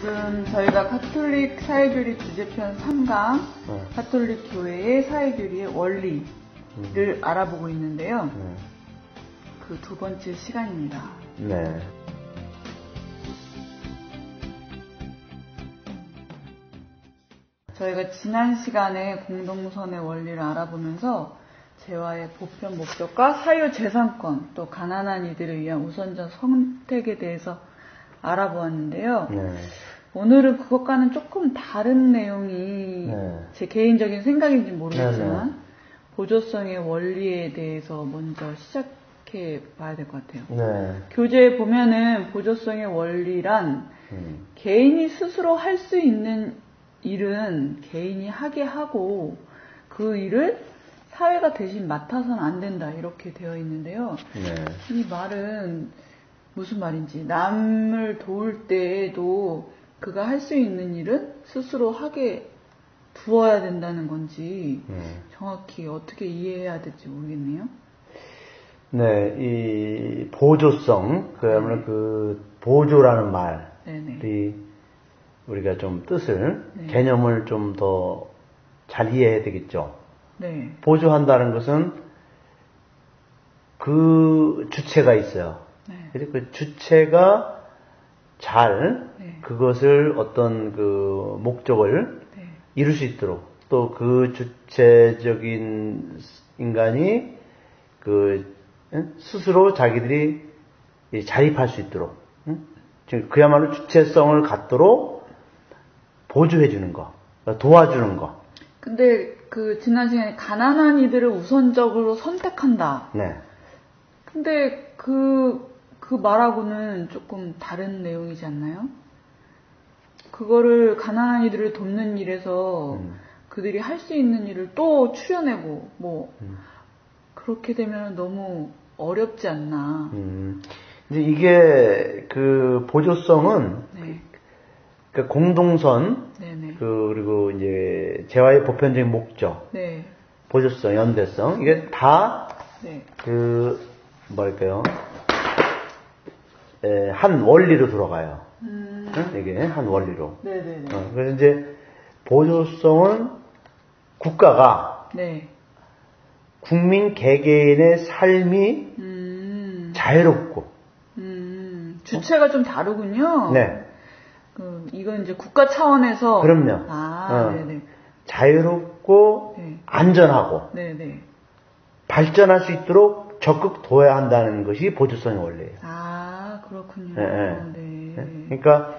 지금 저희가 가톨릭 사회교리 주제편 3강 가톨릭 교회의 사회교리의 원리를 알아보고 있는데요. 그 두 번째 시간입니다. 네. 저희가 지난 시간에 공동선의 원리를 알아보면서 재화의 보편 목적과 사유재산권, 또 가난한 이들을 위한 우선적 선택에 대해서 알아보았는데요. 네. 오늘은 그것과는 조금 다른 내용이 제 개인적인 생각인지 모르겠지만 보조성의 원리에 대해서 먼저 시작해 봐야 될 것 같아요. 네. 교재에 보면은 보조성의 원리란 개인이 스스로 할 수 있는 일은 개인이 하게 하고 그 일을 사회가 대신 맡아서는 안 된다 이렇게 되어 있는데요. 이 말은 무슨 말인지, 남을 도울 때에도 그가 할 수 있는 일은 스스로 하게 두어야 된다는 건지 정확히 어떻게 이해해야 될지 모르겠네요. 네, 이 보조성, 그야말로 그 보조라는 말이 우리가 좀 뜻을, 개념을 좀 더 잘 이해해야 되겠죠. 네. 보조한다는 것은 그 주체가 있어요. 그래서 그 주체가 잘 그것을 어떤 그 목적을 이룰 수 있도록, 또 그 주체적인 인간이 그 스스로 자기들이 자립할 수 있도록, 그야말로 주체성을 갖도록 보조해 주는 거, 도와주는 거. 근데 그 지난 시간에 가난한 이들을 우선적으로 선택한다. 네. 근데 그 말하고는 조금 다른 내용이지 않나요? 그거를 가난한 이들을 돕는 일에서 그들이 할 수 있는 일을 또 추려내고 그렇게 되면 너무 어렵지 않나. 이제 이게 그 보조성은 그 공동선, 그리고 이제 재화의 보편적인 목적, 보조성, 연대성, 이게 다 뭐랄까요, 한 원리로 들어가요. 이게 한 원리로. 그래서 이제 보조성은 국가가 국민 개개인의 삶이 자유롭고 주체가 좀 다르군요. 네. 이건 이제 국가 차원에서. 그럼요. 자유롭고 안전하고 발전할 수 있도록 적극 도와야 한다는 것이 보조성의 원리예요. 아, 그렇군요. 그러니까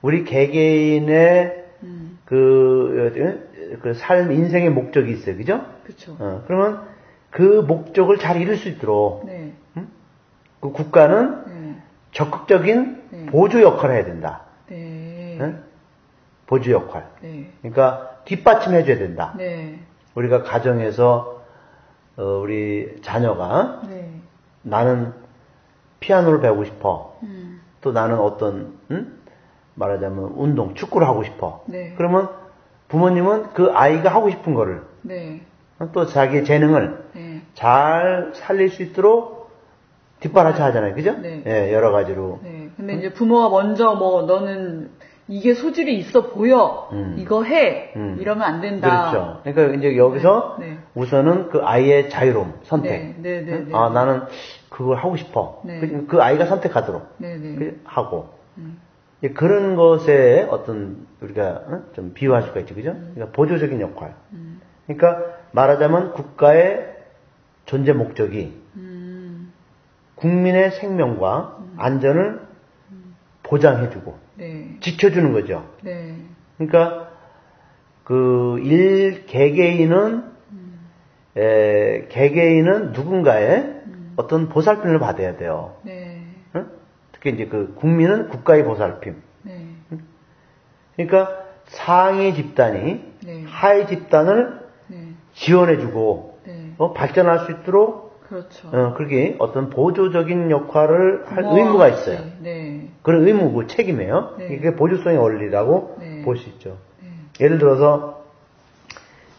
우리 개개인의 그 삶, 인생의 목적이 있어요. 그죠? 그렇죠. 그러면 그 목적을 잘 이룰 수 있도록 그 국가는 적극적인 보조 역할을 해야 된다. 보조 역할. 그러니까 뒷받침해 줘야 된다. 우리가 가정에서 우리 자녀가 나는 피아노를 배우고 싶어. 또 나는 어떤 말하자면 운동, 축구를 하고 싶어. 그러면 부모님은 그 아이가 하고 싶은 거를 또 자기의 재능을 잘 살릴 수 있도록 뒷바라지 하잖아요. 그죠? 여러 가지로. 근데 이제 부모가 먼저 너는 이게 소질이 있어 보여. 이거 해. 이러면 안 된다. 그렇죠. 그러니까 이제 여기서 우선은 그 아이의 자유로움, 선택. 아, 나는 그걸 하고 싶어. 그 아이가 선택하도록 하고. 그런 것에 어떤 우리가 좀 비유할 수가 있죠. 그죠? 그러니까 보조적인 역할. 그러니까 말하자면 국가의 존재 목적이 국민의 생명과 안전을 보장해주고 지켜주는 거죠. 그러니까 그 개개인은 누군가의 어떤 보살핌을 받아야 돼요. 특히 이제 그 국민은 국가의 보살핌. 그러니까 상위 집단이 하위 집단을 지원해주고 발전할 수 있도록 그렇게 어떤 보조적인 역할을 할 의무가 있어요. 그런 의무고 책임이에요. 이게 보조성의 원리라고 볼 수 있죠. 예를 들어서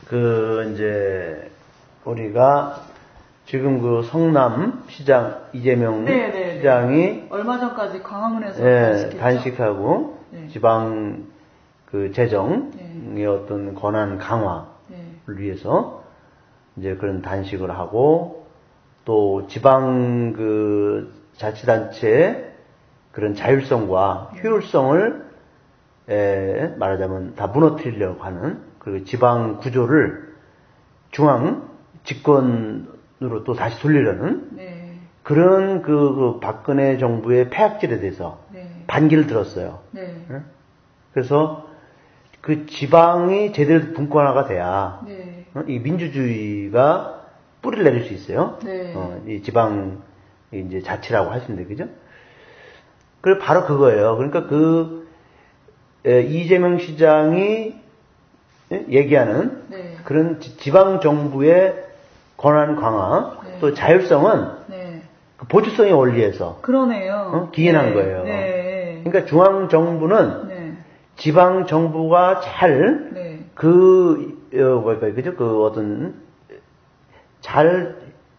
그 이제 우리가 지금 그 성남 시장 이재명 시장이 얼마 전까지 광화문에서 단식하고 지방 그 재정의 어떤 권한 강화를 위해서 이제 그런 단식을 하고 또 지방 그 자치단체의 그런 자율성과 효율성을 말하자면 다 무너뜨리려고 하는 그 지방 구조를 중앙 집권으로 또 다시 돌리려는 그런 그 박근혜 정부의 폐악질에 대해서 반기를 들었어요. 그래서 그 지방이 제대로 분권화가 돼야 이 민주주의가 뿌리를 내릴 수 있어요. 이 지방 이제 자치라고 할 수 있는데 그죠? 그래 바로 그거예요. 그러니까 그 이재명 시장이 얘기하는 그런 지방 정부의 권한 강화 또 자율성은 그 보수성의 원리에서 그러네요. 기인한 거예요. 그러니까 중앙 정부는 지방 정부가 잘 그죠? 그 어떤 잘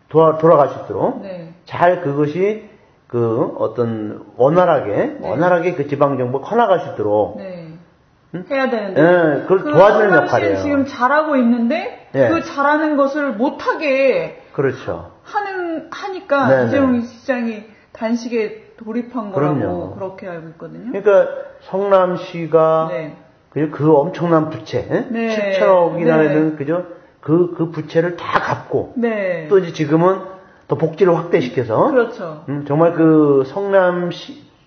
돌아갈 수 있도록 잘 그것이 그 어떤 원활하게 그 지방 정부가 커나갈 수 있도록 해야 되는데 그걸 도와주는 역할이에요. 지금 잘하고 있는데 그 잘하는 것을 못하게 그렇죠. 하니까 이재명 시장이 단식에 돌입한 거라고 그렇게 알고 있거든요. 그러니까 성남시가 그 엄청난 부채 7천억이나 되는 그죠? 그 부채를 다 갚고 또 이제 지금은 더 복지를 확대시켜서 그렇죠. 정말 그 성남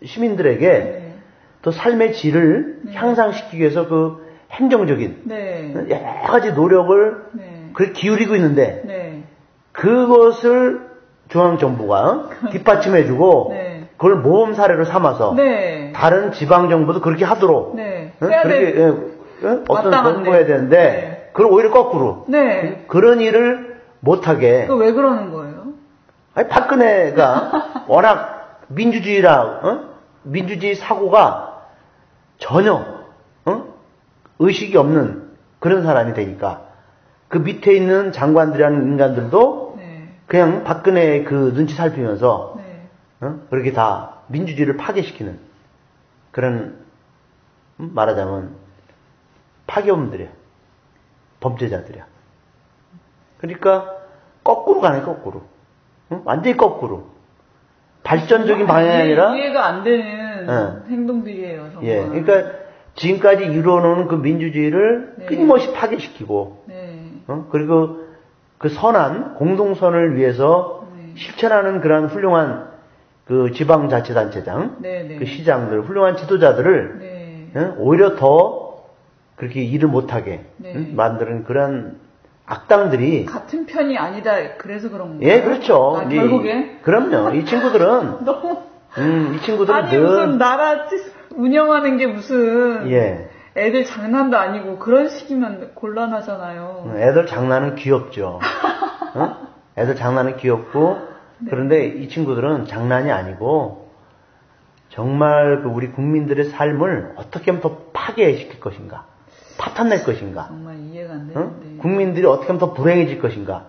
시민들에게 또 삶의 질을 향상시키기 위해서 그 행정적인 여러 가지 노력을 그렇게 기울이고 있는데 그것을 중앙정부가 뒷받침해주고 그걸 모범 사례로 삼아서 다른 지방정부도 그렇게 하도록 그렇게 어떤 공부해야 되는데 그걸 오히려 거꾸로 그런 일을 못하게 왜 그러는 거예요? 아니 박근혜가 워낙 민주주의 사고가 전혀 의식이 없는 그런 사람이 되니까 그 밑에 있는 장관들이라는 인간들도 그냥 박근혜의 그 눈치 살피면서 그렇게 다 민주주의를 파괴시키는 그런 말하자면 파괴범들이야. 범죄자들이야. 그러니까 거꾸로 가네 거꾸로. 완전히 거꾸로. 발전적인 방향이 아니라 이해가 안 되는 행동들이에요. 정말. 그러니까 지금까지 이루어놓은 그 민주주의를 끊임없이 파괴시키고 그리고 그 선한 공동선을 위해서 실천하는 그런 훌륭한 그 지방자치단체장, 그 시장들, 훌륭한 지도자들을 오히려 더 그렇게 일을 못하게 만드는 그런 악당들이 같은 편이 아니다. 그래서 그런 거예요. 그렇죠. 결국에 그럼요. 이 친구들은 너무 이 친구들은 아니 무슨 나라 운영하는 게 무슨 애들 장난도 아니고 그런 식이면 곤란하잖아요. 애들 장난은 귀엽죠. 애들 장난은 귀엽고 그런데 이 친구들은 장난이 아니고 정말 그 우리 국민들의 삶을 어떻게 하면 더 파괴시킬 것인가, 파탄낼 것인가, 정말 이해가 안 되는데 국민들이 어떻게 하면 더 불행해질 것인가,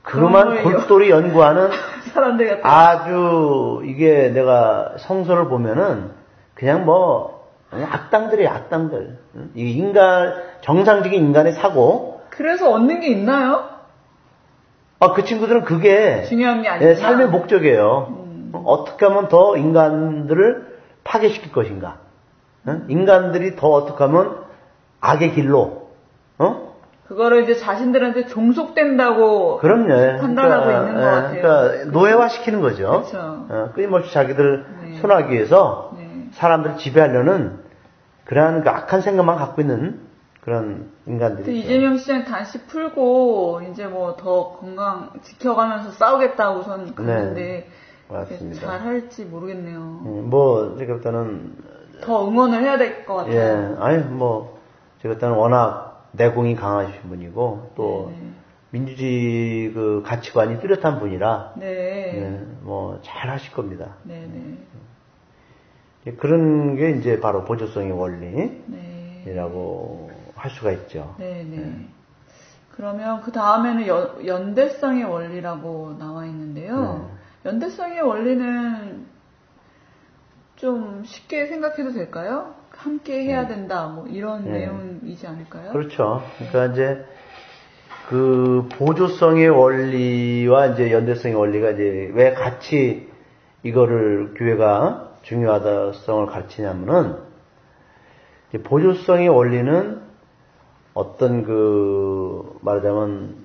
그만 골똘히 연구하는 사람들 같은 아주 이게 내가 성서를 보면은 그냥 뭐 악당들이에요, 악당들. 이 인간 정상적인 인간의 사고. 그래서 얻는 게 있나요? 그 친구들은 그게 중요한 게 아니라 삶의 목적이에요. 어떻게 하면 더 인간들을 파괴시킬 것인가? 인간들이 더 어떻게 하면 악의 길로 그거를 이제 자신들한테 종속된다고 판단하고 있는 것 같아요. 그러니까 노예화시키는 거죠. 그렇죠. 끊임없이 자기들 손하기 위해서 사람들을 지배하려는 그러한 그 악한 생각만 갖고 있는 그런 인간들이. 이재명 시장 단식 풀고 이제 뭐 더 건강 지켜가면서 싸우겠다고 우선 그랬는데 맞습니다. 잘 할지 모르겠네요. 뭐 제가 일단은 더 응원을 해야 될 것 같아요. 제가 일단은 워낙 내공이 강하신 분이고 또 민주주의 그 가치관이 뚜렷한 분이라 뭐 잘 하실 겁니다. 그런 게 이제 바로 보조성의 원리라고 할 수가 있죠. 그러면 그 다음에는 연대성의 원리라고 나와 있는데요. 연대성의 원리는 좀 쉽게 생각해도 될까요? 함께 해야 된다, 뭐 이런 내용이지 않을까요? 그렇죠. 그러니까 이제 그 보조성의 원리와 이제 연대성의 원리가 이제 왜 같이 이거를 교회가 중요하다성을 가르치냐면은 보조성의 원리는 어떤 그 말하자면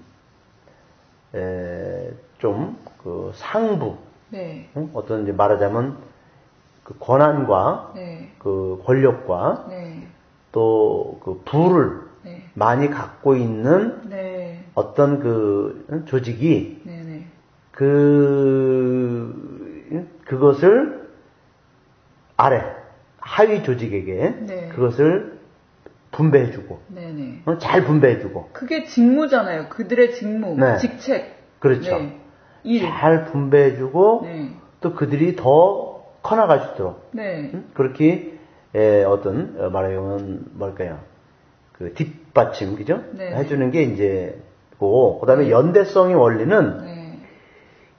좀 그 상부 네. 어떤 이제 말하자면 그 권한과 네. 그 권력과 네. 또 그 부를 네. 많이 갖고 있는 네. 어떤 그 조직이 네. 그것을 아래 하위 조직에게 네. 그것을 분배해주고 네네. 잘 분배해주고 그게 직무잖아요. 그들의 직무, 네. 직책. 그렇죠. 네. 일. 잘 분배해주고 네. 또 그들이 더 커나갈 수 있도록 네. 그렇게 어떤 말하자면 뭘까요? 그 뒷받침 그죠? 네. 해주는 게 이제 그다음에 연대성의 원리는 네.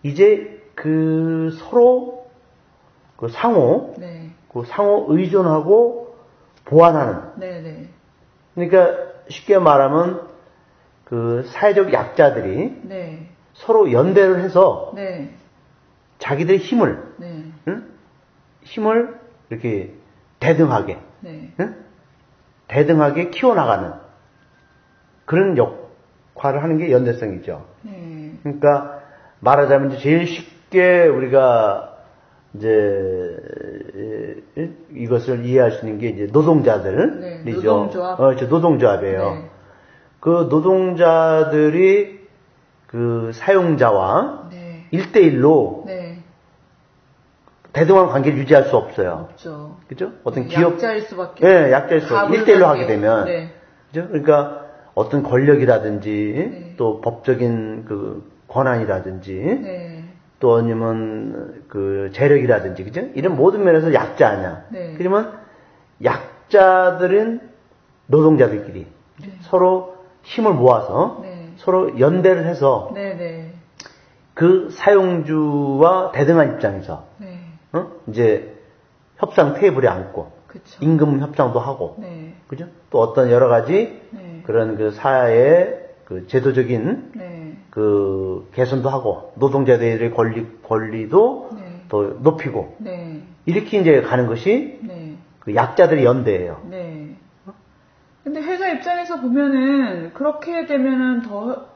이제 그 서로 그 상호 네. 그 상호 의존하고 보완하는. 네네. 그러니까 쉽게 말하면 그 사회적 약자들이 네. 서로 연대를 해서 네. 자기들의 힘을 네. 힘을 이렇게 대등하게 네. 대등하게 키워나가는 그런 역할을 하는 게 연대성이죠. 네. 그러니까 말하자면 이제 제일 쉽게 우리가 이제 이것을 이해할 수 있는 게 이제 노동자들이죠. 네. 노동조합. 노동조합이에요. 네. 그 노동자들이 그 사용자와 네. 1대1로 네. 대등한 관계를 유지할 수 없어요. 없죠. 그죠? 어떤 기업. 약자일 수밖에. 네, 약자일 수. 1대1로 하게 되면. 네. 그죠? 그러니까 어떤 권력이라든지 네. 또 법적인 그 권한이라든지 네. 또 아니면 그 재력이라든지 그죠? 이런 모든 면에서 약자 아니야. 네. 그러면 약자들은 노동자들끼리 서로 힘을 모아서 서로 연대를 해서 그 사용주와 대등한 입장에서 이제 협상 테이블에 앉고 그쵸. 임금 협상도 하고 그죠? 또 어떤 여러 가지 그런 그 사회의 그 제도적인 그 개선도 하고 노동자들의 권리도 더 높이고 이렇게 이제 가는 것이 그 약자들의 연대예요. 근데 회사 입장에서 보면은 그렇게 되면은 더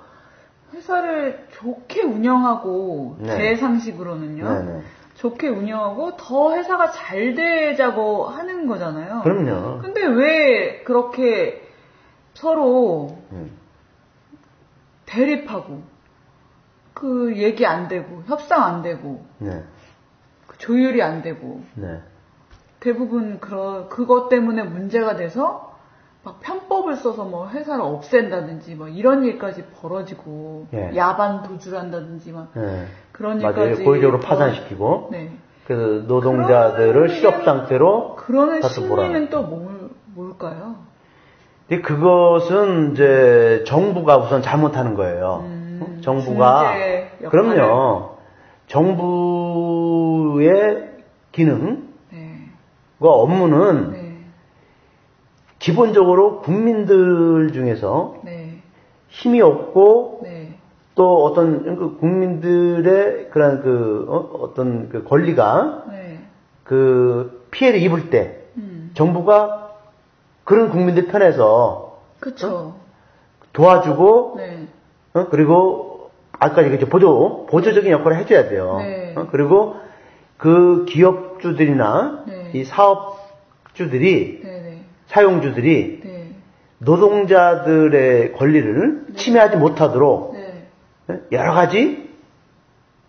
회사를 좋게 운영하고 제 상식으로는요. 좋게 운영하고 더 회사가 잘 되자고 하는 거잖아요. 그럼요. 근데 왜 그렇게 서로 대립하고 그 얘기 안 되고 협상 안 되고 그 조율이 안 되고 대부분 그것 때문에 문제가 돼서 막 편법을 써서 뭐 회사를 없앤다든지 뭐 이런 일까지 벌어지고 야반 도주한다든지 막 그런 일까지 고의적으로 파산시키고 그래서 노동자들을 실업 상태로 그러는 심리는 또 뭘까요? 근데 그것은 이제 정부가 우선 잘못하는 거예요. 정부가 그럼요. 정부의 기능과 업무는 기본적으로 국민들 중에서 힘이 없고 또 어떤 그 국민들의 그런 그 어떤 그 권리가 그 피해를 입을 때 정부가 그런 국민들 편에서 도와주고 그리고 아까 얘기했죠 보조적인 역할을 해줘야 돼요. 그리고 그 기업주들이나 이 사업주들이 사용주들이 노동자들의 권리를 침해하지 못하도록 여러 가지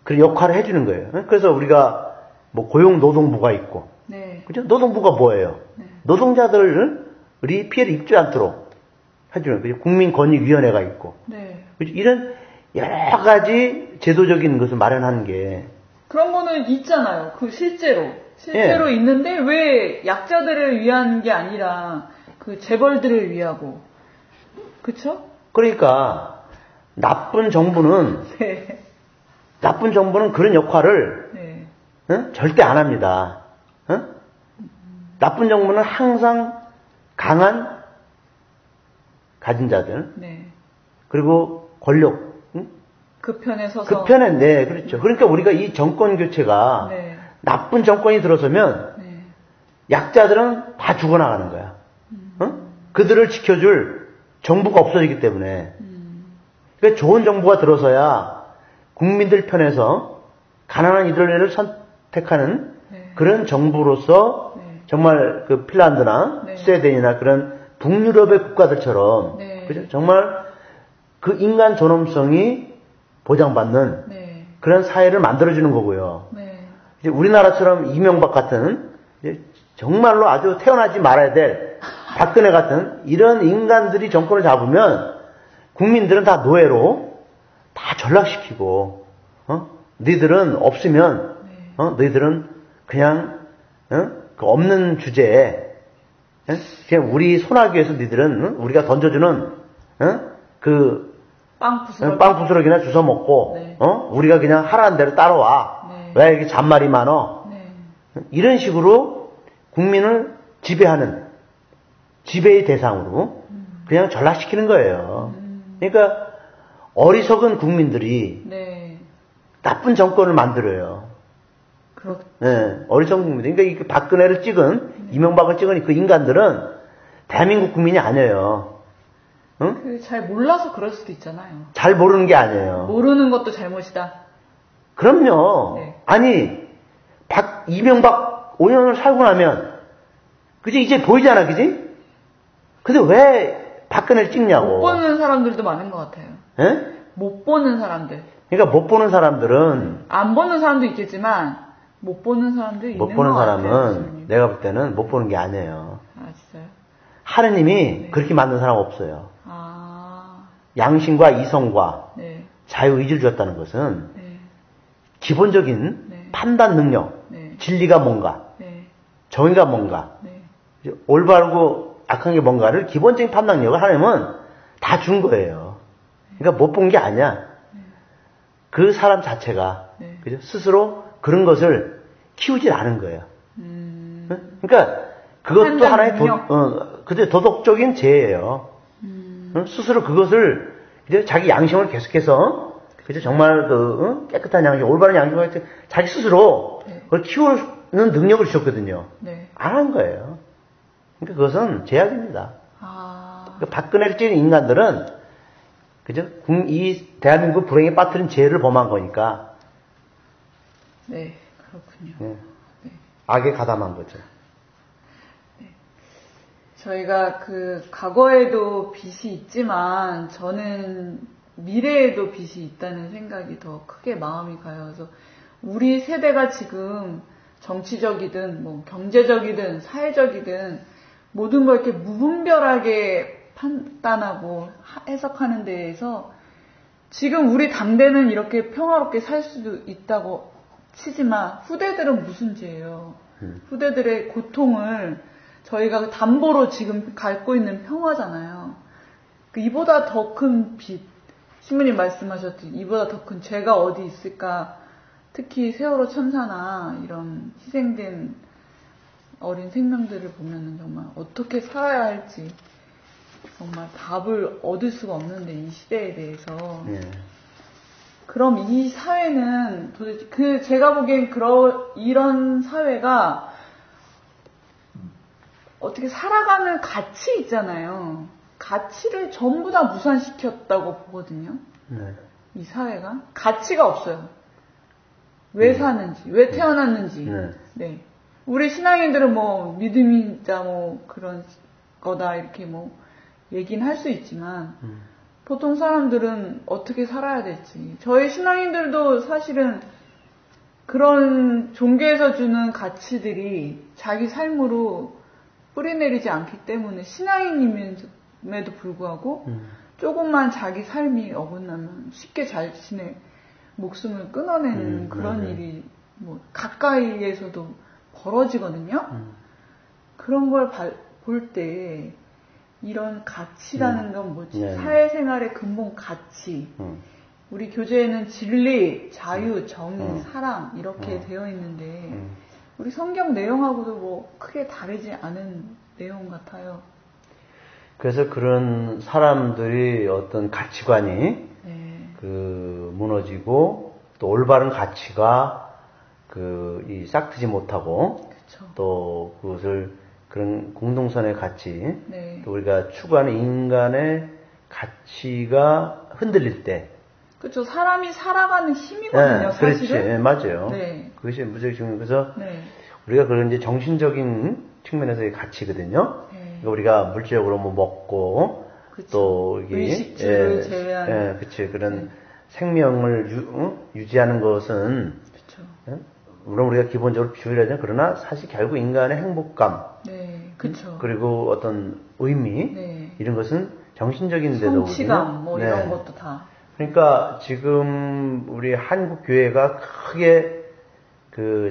그런 역할을 해주는 거예요. 그래서 우리가 뭐 고용노동부가 있고, 그죠? 노동부가 뭐예요? 노동자들이 피해를 입지 않도록 해주는 거죠. 국민권익위원회가 있고, 그죠? 이런 여러 가지 제도적인 것을 마련하는 게 그런 거는 있잖아요. 그 실제로 있는데 왜 약자들을 위한 게 아니라 그 재벌들을 위하고, 그쵸? 그러니까 나쁜 정부는 네. 나쁜 정부는 그런 역할을 네. 절대 안 합니다. 나쁜 정부는 항상 강한 가진 자들, 네. 그리고 권력, 그 편에 서서. 그 편에, 네, 그렇죠. 그러니까 우리가 이 정권 교체가 네. 나쁜 정권이 들어서면 네. 약자들은 다 죽어나가는 거야. 그들을 지켜줄 정부가 없어지기 때문에. 그러니까 좋은 정부가 들어서야 국민들 편에서 가난한 이들을 선택하는 네. 그런 정부로서 네. 정말 그 핀란드나 네. 스웨덴이나 그런 북유럽의 국가들처럼 네. 그죠? 정말 그 인간 존엄성이 보장받는 네. 그런 사회를 만들어주는 거고요. 네. 이제 우리나라처럼 이명박 같은 이제 정말로 아주 태어나지 말아야 될 박근혜 같은 이런 인간들이 정권을 잡으면 국민들은 다 노예로 다 전락시키고, 너희들은 없으면, 너희들은 그냥, 그 없는 주제에, 그냥 우리 손아귀 에서 너희들은, 우리가 던져주는, 그, 빵부스러기나 주워 먹고, 네. 우리가 그냥 하라는 대로 따라와. 네. 왜 이렇게 잔말이 많어? 네. 이런 식으로 국민을 지배하는, 지배의 대상으로 그냥 전락시키는 거예요. 그러니까 어리석은 국민들이 네. 나쁜 정권을 만들어요. 네, 어리석은 국민들. 그러니까 이 박근혜를 찍은 네. 이명박을 찍은 그 인간들은 대한민국 국민이 아니에요. 응? 잘 몰라서 그럴 수도 있잖아요. 잘 모르는 게 아니에요. 모르는 것도 잘못이다. 그럼요. 네. 아니 이명박 5년을 살고 나면 그지 이제 보이잖아, 그지? 근데 왜 박근혜를 찍냐고. 못 보는 사람들도 많은 것 같아요. 예? 못 보는 사람들. 그러니까 못 보는 사람들은 안 보는 사람도 있겠지만 못 보는 사람도 있는 것 같아요. 못 보는 사람은 내가 볼 때는 못 보는 게 아니에요. 아 진짜요? 하느님이 네. 그렇게 만든 사람 없어요. 아. 양심과 이성과 네. 자유의지를 줬다는 것은 네. 기본적인 네. 판단 능력, 네. 진리가 뭔가, 네. 정의가 뭔가, 네. 올바르고 악한 게 뭔가를 기본적인 판단력을 하려면 다 준 거예요. 그러니까 못 본 게 아니야. 그 사람 자체가 네. 그죠? 스스로 그런 것을 키우질 않은 거예요. 그러니까 그것도 하나의 도덕적인 죄예요. 스스로 그것을 이제 자기 양심을 계속해서 그죠? 정말 깨끗한 양심, 올바른 양심을 자기 스스로 네. 그걸 키우는 능력을 주셨거든요. 네. 안 한 거예요. 그러니까 그것은 제약입니다. 그러니까 박근혜를 찍은 인간들은 그죠? 이 대한민국 불행에 빠뜨린 죄를 범한 거니까. 네, 그렇군요. 네. 네. 악에 가담한 거죠. 네. 저희가 그 과거에도 빚이 있지만 저는 미래에도 빚이 있다는 생각이 더 크게 마음이 가요. 그래서 우리 세대가 지금 정치적이든 뭐 경제적이든 사회적이든 모든 걸 이렇게 무분별하게 판단하고 해석하는 데에서 지금 우리 당대는 이렇게 평화롭게 살 수도 있다고 치지만 후대들은 무슨 죄예요. 후대들의 고통을 저희가 담보로 지금 갖고 있는 평화잖아요. 이보다 더 큰 빚, 신부님 말씀하셨듯이 이보다 더 큰 죄가 어디 있을까. 특히 세월호 참사나 이런 희생된 어린 생명들을 보면은 정말 어떻게 살아야 할지 정말 답을 얻을 수가 없는데 이 시대에 대해서 네. 그럼 이 사회는 도대체 제가 보기엔 이런 사회가 어떻게 살아가는 가치 있잖아요. 가치를 전부 다 무산시켰다고 보거든요. 네. 이 사회가 가치가 없어요. 왜 사는지, 왜 태어났는지. 네. 우리 신앙인들은 뭐 믿음이자 뭐 그런 거다 이렇게 뭐 얘기는 할 수 있지만 보통 사람들은 어떻게 살아야 될지. 저희 신앙인들도 사실은 그런 종교에서 주는 가치들이 자기 삶으로 뿌리내리지 않기 때문에 신앙인임에도 불구하고 조금만 자기 삶이 어긋나면 쉽게 자신의 목숨을 끊어내는 그런 일이 뭐 가까이에서도 벌어지거든요. 그런 걸 볼 때 이런 가치라는 건 뭐지? 네. 사회생활의 근본 가치. 우리 교재에는 진리, 자유, 정의, 사랑 이렇게 되어 있는데 우리 성경 내용하고도 뭐 크게 다르지 않은 내용 같아요. 그래서 그런 사람들이 어떤 가치관이 네. 무너지고 또 올바른 가치가 이 싹트지 못하고 그쵸. 또 그것을 그런 공동선의 가치 네. 또 우리가 추구하는 인간의 가치가 흔들릴 때 그렇죠. 사람이 살아가는 힘이거든요. 네, 사실은. 그렇지. 네, 맞아요. 네. 그것이 무지하게 중요해요. 그래서 네. 우리가 그런 이제 정신적인 측면에서의 가치거든요. 네. 그러니까 우리가 물질적으로 뭐 먹고 그쵸. 또 이게 의식주를 제외한 예, 그렇지. 그런 네. 생명을 유지하는 것은 예? 물론 우리가 기본적으로 비유하잖아요. 그러나 사실 결국 인간의 행복감, 네, 그렇죠. 그리고 어떤 의미 네. 이런 것은 정신적인 데도 성취감 뭐 네. 이런 것도 다. 그러니까 지금 우리 한국 교회가 크게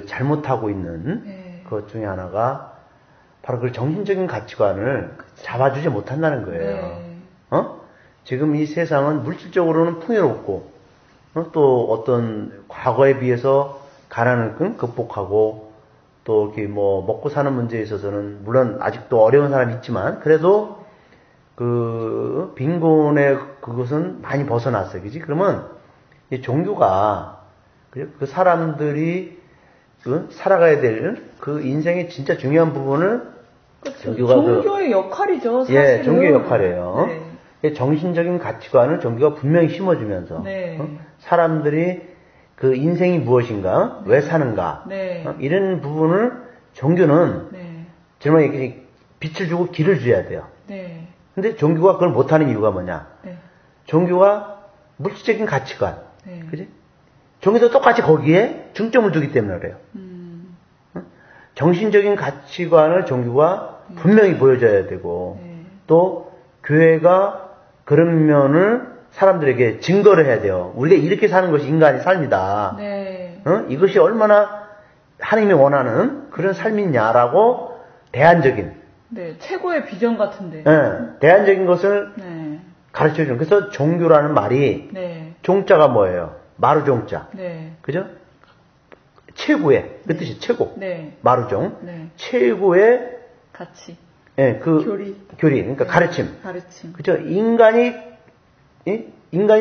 잘못하고 있는 네. 것 중에 하나가 바로 그 정신적인 가치관을 그쵸. 잡아주지 못한다는 거예요. 네. 지금 이 세상은 물질적으로는 풍요롭고 또 어떤 과거에 비해서 가난을 극복하고 또 이렇게 뭐 먹고 사는 문제에 있어서는 물론 아직도 어려운 사람이 있지만 그래도 빈곤의 그것은 많이 벗어났어요. 그지? 그러면 이 종교가 그 사람들이 살아가야 될 그 인생의 진짜 중요한 부분을 그렇죠. 종교의 역할이죠. 사실은. 예, 종교의 역할이에요. 네. 정신적인 가치관을 종교가 분명히 심어주면서 네. 사람들이 그 인생이 무엇인가, 네. 왜 사는가 네. 이런 부분을 종교는 네. 정말 이렇게 빛을 주고 길을 줘야 돼요. 네. 근데 종교가 그걸 못하는 이유가 뭐냐? 네. 종교가 물질적인 가치관, 네. 그지? 종교도 똑같이 거기에 중점을 두기 때문에 그래요. 정신적인 가치관을 종교가 분명히 보여줘야 되고 또 교회가 그런 면을 사람들에게 증거를 해야 돼요. 우리가 이렇게 사는 것이 인간의 삶이다. 네. 이것이 얼마나 하나님이 원하는 그런 삶이냐라고 대안적인 네, 최고의 비전 같은데. 네, 대안적인 것을 네. 가르쳐주는. 그래서 종교라는 말이 네. 종자가 뭐예요? 마루종자. 네. 그죠? 최고의 그 뜻이 최고. 네. 마루종. 네. 최고의 가치. 예, 교리. 그러니까 네. 가르침. 그죠? 인간이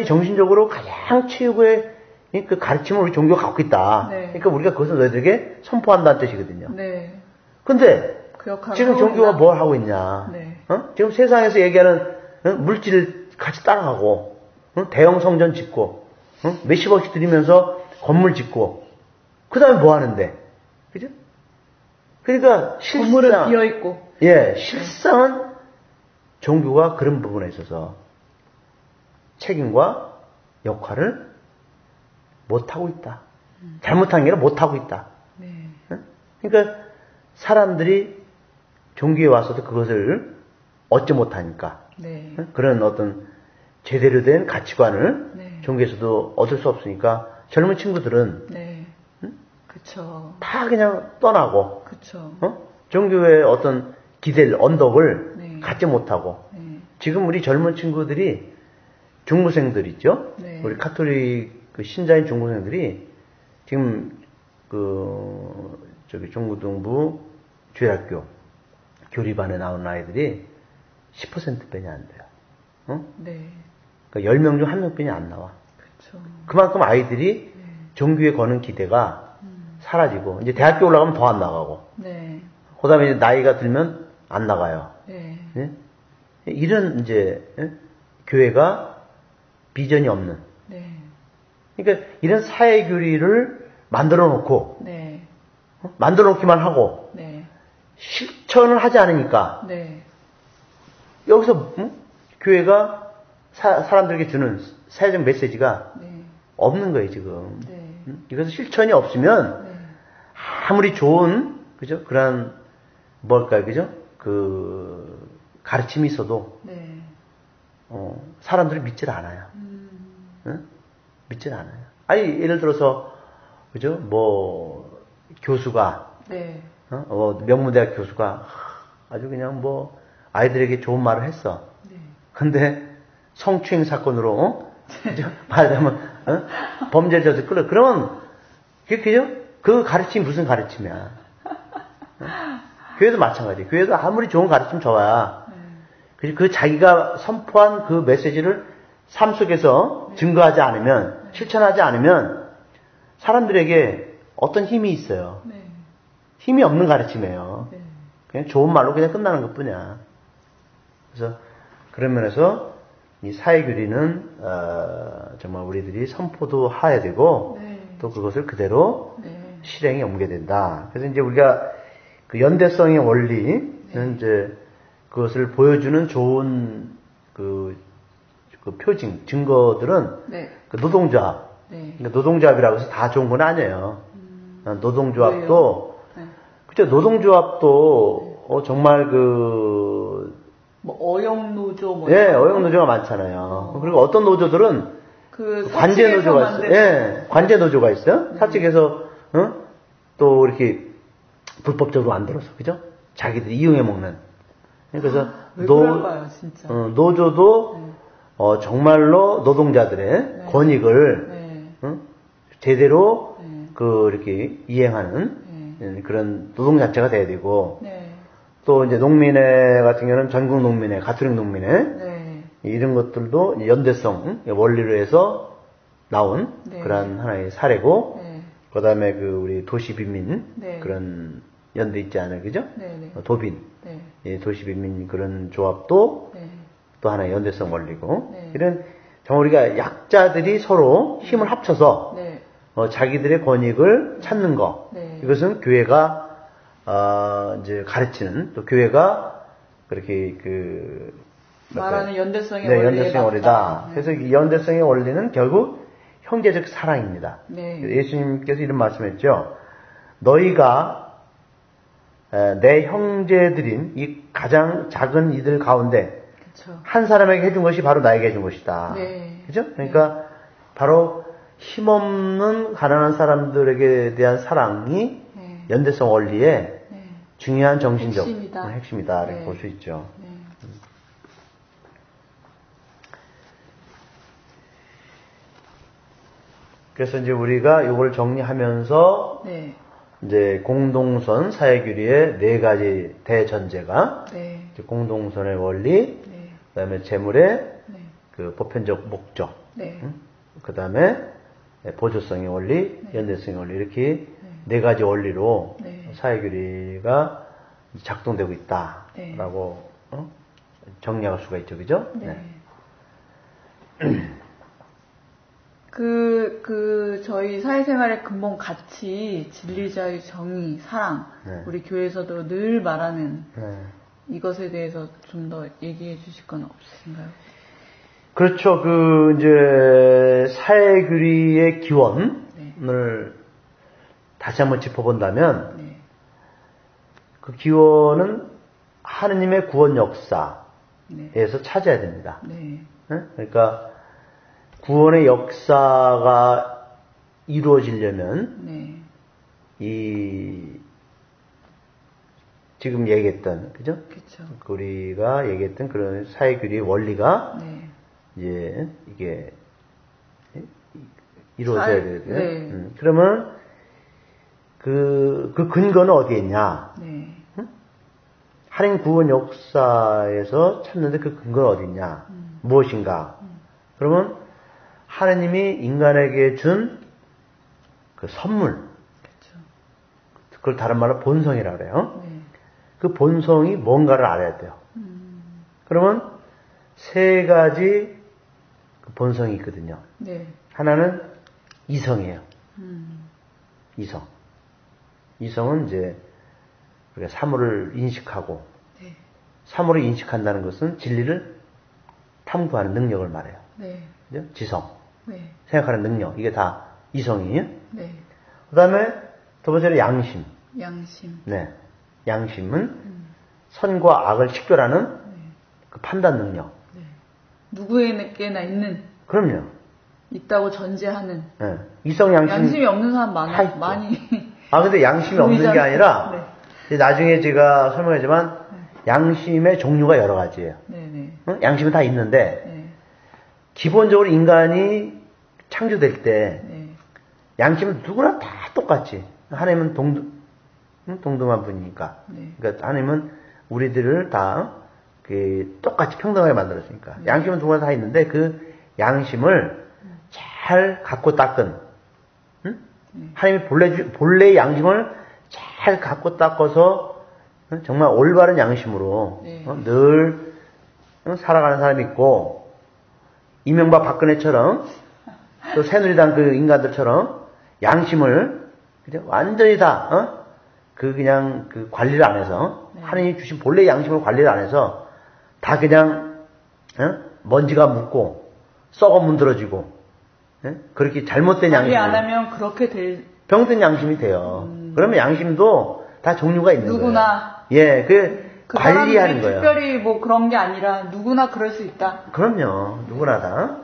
정신적으로 가장 최고의 그 가르침을 우리 종교가 갖고 있다. 네. 그러니까 우리가 그것을 너희들에게 선포한다는 뜻이거든요. 네. 근데 지금 종교가 뭘 하고 있냐? 네. 지금 세상에서 얘기하는 물질 같이 따라가고 대형 성전 짓고 몇십억씩 들이면서 건물 짓고 그 다음에 뭐 하는데? 그죠? 그러니까 건물은 비어 있고. 예, 실상은 종교가 그런 부분에 있어서 책임과 역할을 못하고 있다. 잘못한 게 아니라 못하고 있다. 네. 그러니까 사람들이 종교에 와서도 그것을 얻지 못하니까 네. 그런 어떤 제대로 된 가치관을 네. 종교에서도 얻을 수 없으니까 젊은 친구들은 네. 그쵸. 다 그냥 떠나고 그쵸. 종교의 어떤 기댈 언덕을 네. 갖지 못하고 네. 지금 우리 젊은 친구들이 중고생들 있죠. 네. 우리 가톨릭 신자인 중고생들이 지금 중고등부 주일학교 교리반에 나오는 아이들이 10%뿐이 안 돼요. 네. 그러니까 10명 중 1명뿐이 안 나와. 그쵸. 그만큼 아이들이 네. 종교에 거는 기대가 사라지고 이제 대학교 올라가면 더 안 나가고. 네. 그다음에 이제 나이가 들면 안 나가요. 네. 네? 이런 이제 교회가 비전이 없는. 네. 그러니까 이런 사회 교리를 만들어 놓고 네. 만들어 놓기만 하고 네. 실천을 하지 않으니까 네. 여기서 교회가 사람들에게 주는 사회적 메시지가 네. 없는 거예요 지금. 네. 이것은 실천이 없으면 네. 아무리 좋은 그죠 그런 뭘까요 그죠 그 가르침이 있어도 네. 사람들이 믿질 않아요. 응? 믿질 않아요. 아니 예를 들어서 그죠 뭐 교수가 네. 명문대학 교수가 아주 그냥 뭐 아이들에게 좋은 말을 했어. 근데 성추행 사건으로 말하자면 범죄를 저질 끌어. 그러면 그죠? 그 가르침이 무슨 가르침이야? 교회도 마찬가지. 교회도 아무리 좋은 가르침 줘야 그 자기가 선포한 그 메시지를 삶 속에서 증거하지 않으면 실천하지 않으면 사람들에게 어떤 힘이 있어요. 힘이 없는 가르침이에요. 그냥 좋은 말로 그냥 끝나는 것뿐이야. 그래서 그런 면에서 이 사회교리는 정말 우리들이 선포도 해야 되고 또 그것을 그대로 실행에 옮겨야 된다. 그래서 이제 우리가 그 연대성의 원리는 이제 그것을 보여주는 좋은 그 표징, 증거들은 그 노동조합. 그러니까 노동조합이라고 해서 다 좋은 건 아니에요. 노동조합도 그죠? 노동조합도 정말 뭐 어영노조 뭐 어영노조가 많잖아요. 그리고 어떤 노조들은 그 관제노조가 있어요. 관제노조가 있어요. 사측에서 또 이렇게 불법적으로 만들어서 그죠? 자기들이 이용해 먹는. 그래서 그럴까요, 진짜? 노조도 정말로 노동자들의 권익을 제대로 이렇게 이행하는 그런 노동자체가 돼야 되고 또 이제 농민회 같은 경우는 전국 농민회, 가톨릭 농민회 이런 것들도 연대성 원리로 해서 나온 그런 하나의 사례고 그다음에 우리 도시빈민 그런 연대 있지 않아요, 그죠? 도빈 도시빈민 그런 조합도 또 하나의 연대성 원리고 이런 정말 우리가 약자들이 서로 힘을 합쳐서 자기들의 권익을 찾는 거 이것은 교회가 이제 가르치는 또 교회가 그렇게 말하는 연대성의 원리다. 그래서 이 연대성의 원리는 결국 형제적 사랑입니다. 예수님께서 이런 말씀했죠. 너희가 내 형제들인 이 가장 작은 이들 가운데 한 사람에게 해준 것이 바로 나에게 해준 것이다. 그죠? 그러니까 바로 힘없는 가난한 사람들에게 대한 사랑이 연대성 원리의 중요한 정신적 핵심이다. 이렇게 볼 수 있죠. 그래서 이제 우리가 이걸 정리하면서 이제 공동선 사회교리의 4가지 대전제가 공동선의 원리, 그다음에 재물의 그 보편적 목적, 그다음에 보조성의 원리, 연대성의 원리 이렇게 4가지 원리로 사회교리가 작동되고 있다라고 정리할 수가 있죠, 그죠? 저희 사회생활의 근본 가치, 진리, 자유, 정의, 사랑, 우리 교회에서도 늘 말하는 이것에 대해서 좀 더 얘기해 주실 건 없으신가요? 그렇죠. 이제 사회교리의 기원을 다시 한번 짚어본다면 그 기원은 하느님의 구원 역사에서 찾아야 됩니다. 그러니까 구원의 역사가 이루어지려면 지금 얘기했던 그죠? 우리가 얘기했던 그런 사회교리의 원리가 이제 이게 이루어져야 되거든요. 그러면 그 근거는 어디에 있냐? 하나님 구원 역사에서 찾는데 그 근거는 어디 있냐? 무엇인가? 그러면 하나님이 인간에게 준 그 선물, 그걸 다른 말로 본성이라고 그래요. 그 본성이 뭔가를 알아야 돼요. 그러면 3가지 그 본성이 있거든요. 하나는 이성이에요. 이성은 이제 우리가 사물을 인식하고 사물을 인식한다는 것은 진리를 탐구하는 능력을 말해요. 그죠? 지성, 생각하는 능력, 이게 다 이성이에요. 그 다음에 두 번째로 양심. 양심은 선과 악을 식별하는 그 판단 능력. 누구에게나 있는. 그럼요. 있다고 전제하는. 이성 양심이 없는 사람 많이. 근데 양심이 없는 게 아니라 나중에 제가 설명하지만 양심의 종류가 여러 가지예요. 응? 양심은 다 있는데 기본적으로 인간이 창조될 때 양심은 누구나 다 똑같지. 하나님은 동등한 분이니까. 그러니까 하나님은 우리들을 다 똑같이 평등하게 만들었으니까. 양심은 누구나 다 있는데 그 양심을 잘 갖고 닦은, 응? 하나님이 본래의 양심을 잘 갖고 닦아서 정말 올바른 양심으로 늘 살아가는 사람이 있고, 이명박 박근혜처럼 또 새누리당 그 인간들처럼 양심을 완전히 다 그냥 그 관리를 안 해서 하나님이 주신 본래의 양심을 관리를 안 해서 다 그냥 먼지가 묻고 썩어 문드러지고 그렇게 잘못된 양심 안 하면 그렇게 될 병든 양심이 돼요. 그러면 양심도 다 종류가 있는 누구나 거예요. 예, 그 관리하는 거예요. 특별히 뭐 그런 게 아니라 누구나 그럴 수 있다. 그럼요, 누구나 다.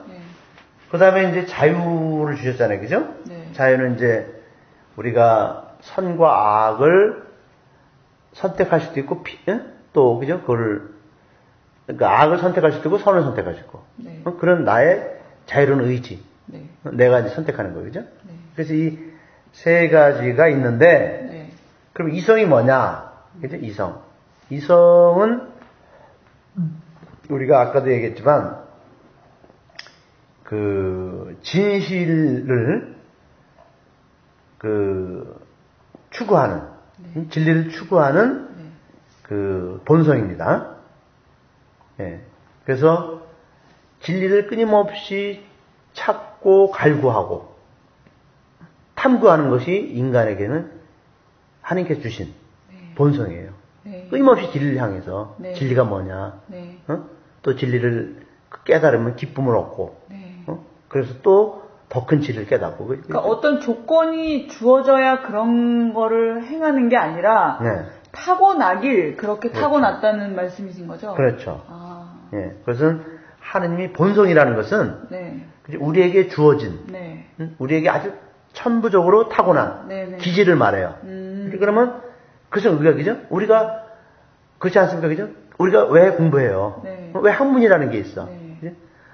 그다음에 이제 자유를 주셨잖아요, 그죠? 자유는 이제 우리가 선과 악을 선택할 수도 있고 또 그죠? 그러니까 악을 선택할 수도 있고 선을 선택할 수 있고 그런 나의 자유로운 의지 내가 이제 선택하는 거죠, 그죠? 그래서 이 세 가지가 있는데 그럼 이성이 뭐냐, 그죠? 이성은 우리가 아까도 얘기했지만 그 진실을 추구하는 진리를 추구하는 그 본성입니다. 예. 그래서 진리를 끊임없이 찾고 갈구하고 탐구하는 것이 인간에게는 하나님께서 주신 본성이에요. 끊임없이 진리를 향해서 진리가 뭐냐, 또 진리를 깨달으면 기쁨을 얻고, 그래서 또 더 큰 진리를 깨닫고. 그러니까 어떤 조건이 주어져야 그런 거를 행하는 게 아니라 타고나길 그렇게 타고났다는 말씀이신 거죠? 그렇죠. 예, 그것은 하느님이 본성이라는 것은 우리에게 주어진, 우리에게 아주 천부적으로 타고난 기질을 말해요. 그러면 그래서 우리가 그죠? 우리가 그렇지 않습니까, 그죠? 우리가 왜 공부해요? 왜 학문이라는 게 있어?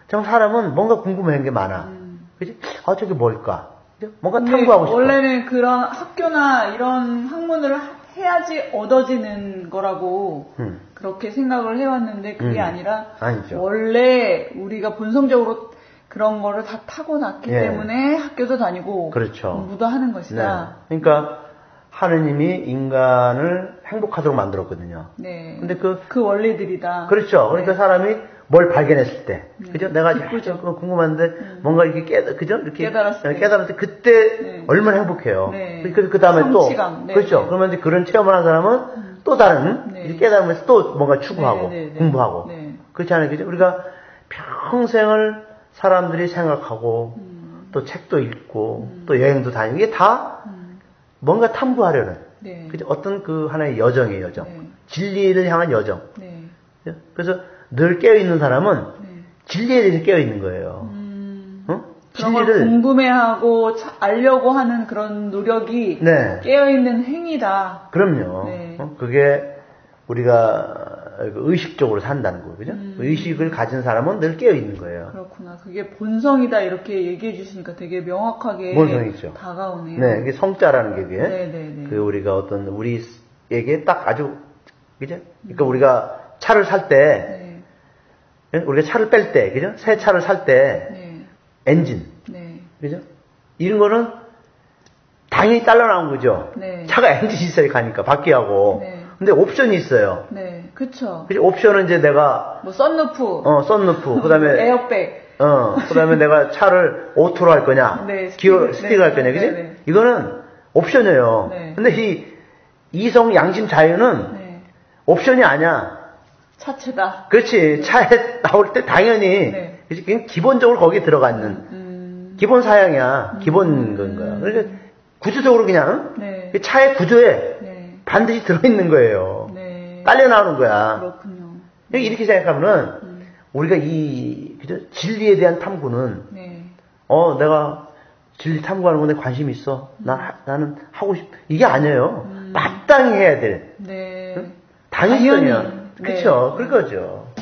정 사람은 뭔가 궁금한 게 많아. 그지? 저게 뭘까? 그죠? 뭔가 탐구하고 싶어. 원래는 그런 학교나 이런 학문을 해야지 얻어지는 거라고 그렇게 생각을 해왔는데 그게 아니라 아니죠. 원래 우리가 본성적으로 그런 거를 다 타고났기 때문에 학교도 다니고 그렇죠. 공부도 하는 것이다. 그러니까 하느님이 인간을 행복하도록 만들었거든요. 근데 그 원리들이다. 그렇죠. 그러니까 사람이 뭘 발견했을 때, 그죠? 내가 궁금한데 뭔가 이렇게 그죠? 이렇게 깨달았을 때 그때 얼마나 행복해요. 그 다음에 또 그렇죠. 그러면 이제 그런 체험을 한 사람은 또 다른 깨달으면서 또 뭔가 추구하고 공부하고 그렇지 않아요, 그죠? 우리가 평생을 사람들이 생각하고 또 책도 읽고 또 여행도 다니고 이게 다 뭔가 탐구하려는 그죠? 어떤 그 하나의 여정이에요, 여정. 진리를 향한 여정. 그래서 늘 깨어있는 사람은 진리에 대해서 깨어있는 거예요. 그런 걸 궁금해하고 알려고 하는 그런 노력이 깨어있는 행위다. 그럼요. 그게 우리가 의식적으로 산다는 거예요. 그죠? 의식을 가진 사람은 늘 깨어있는 거예요. 그렇구나. 그게 본성이다 이렇게 얘기해 주시니까 되게 명확하게 본성이죠. 다가오네요. 네, 이게 성자라는 게 그게 그 우리가 어떤 우리에게 딱 아주 그죠? 그러니까 우리가 차를 살 때 우리가 차를 뺄 때, 그죠? 새 차를 살 때 엔진, 그죠? 이런 거는 당연히 딸려 나온 거죠. 차가 엔진이 있어야 가니까 바퀴하고. 근데 옵션이 있어요. 그쵸. 그죠? 옵션은 이제 내가 뭐 썬루프, 썬루프, 그다음에 에어백, 그다음에 내가 차를 오토로 할 거냐, 기어 스틱을 할 거냐, 그죠? 이거는 옵션이에요. 근데 이 이성 양심 자유는 옵션이 아니야. 차체다. 그렇지. 차에 나올 때 당연히 그냥 기본적으로 거기에 들어가 있는 기본 사양이야. 기본 건 거야. 그러니까 구조적으로 그냥 차의 구조에 반드시 들어있는 거예요. 딸려 나오는 거야. 그렇군요. 이렇게 생각하면은 우리가 그죠? 진리에 대한 탐구는 내가 진리 탐구하는 건데 관심 있어. 나는 하고 싶. 이게 아니에요. 마땅히 해야 될. 당연성이야. 그렇죠. 그거죠.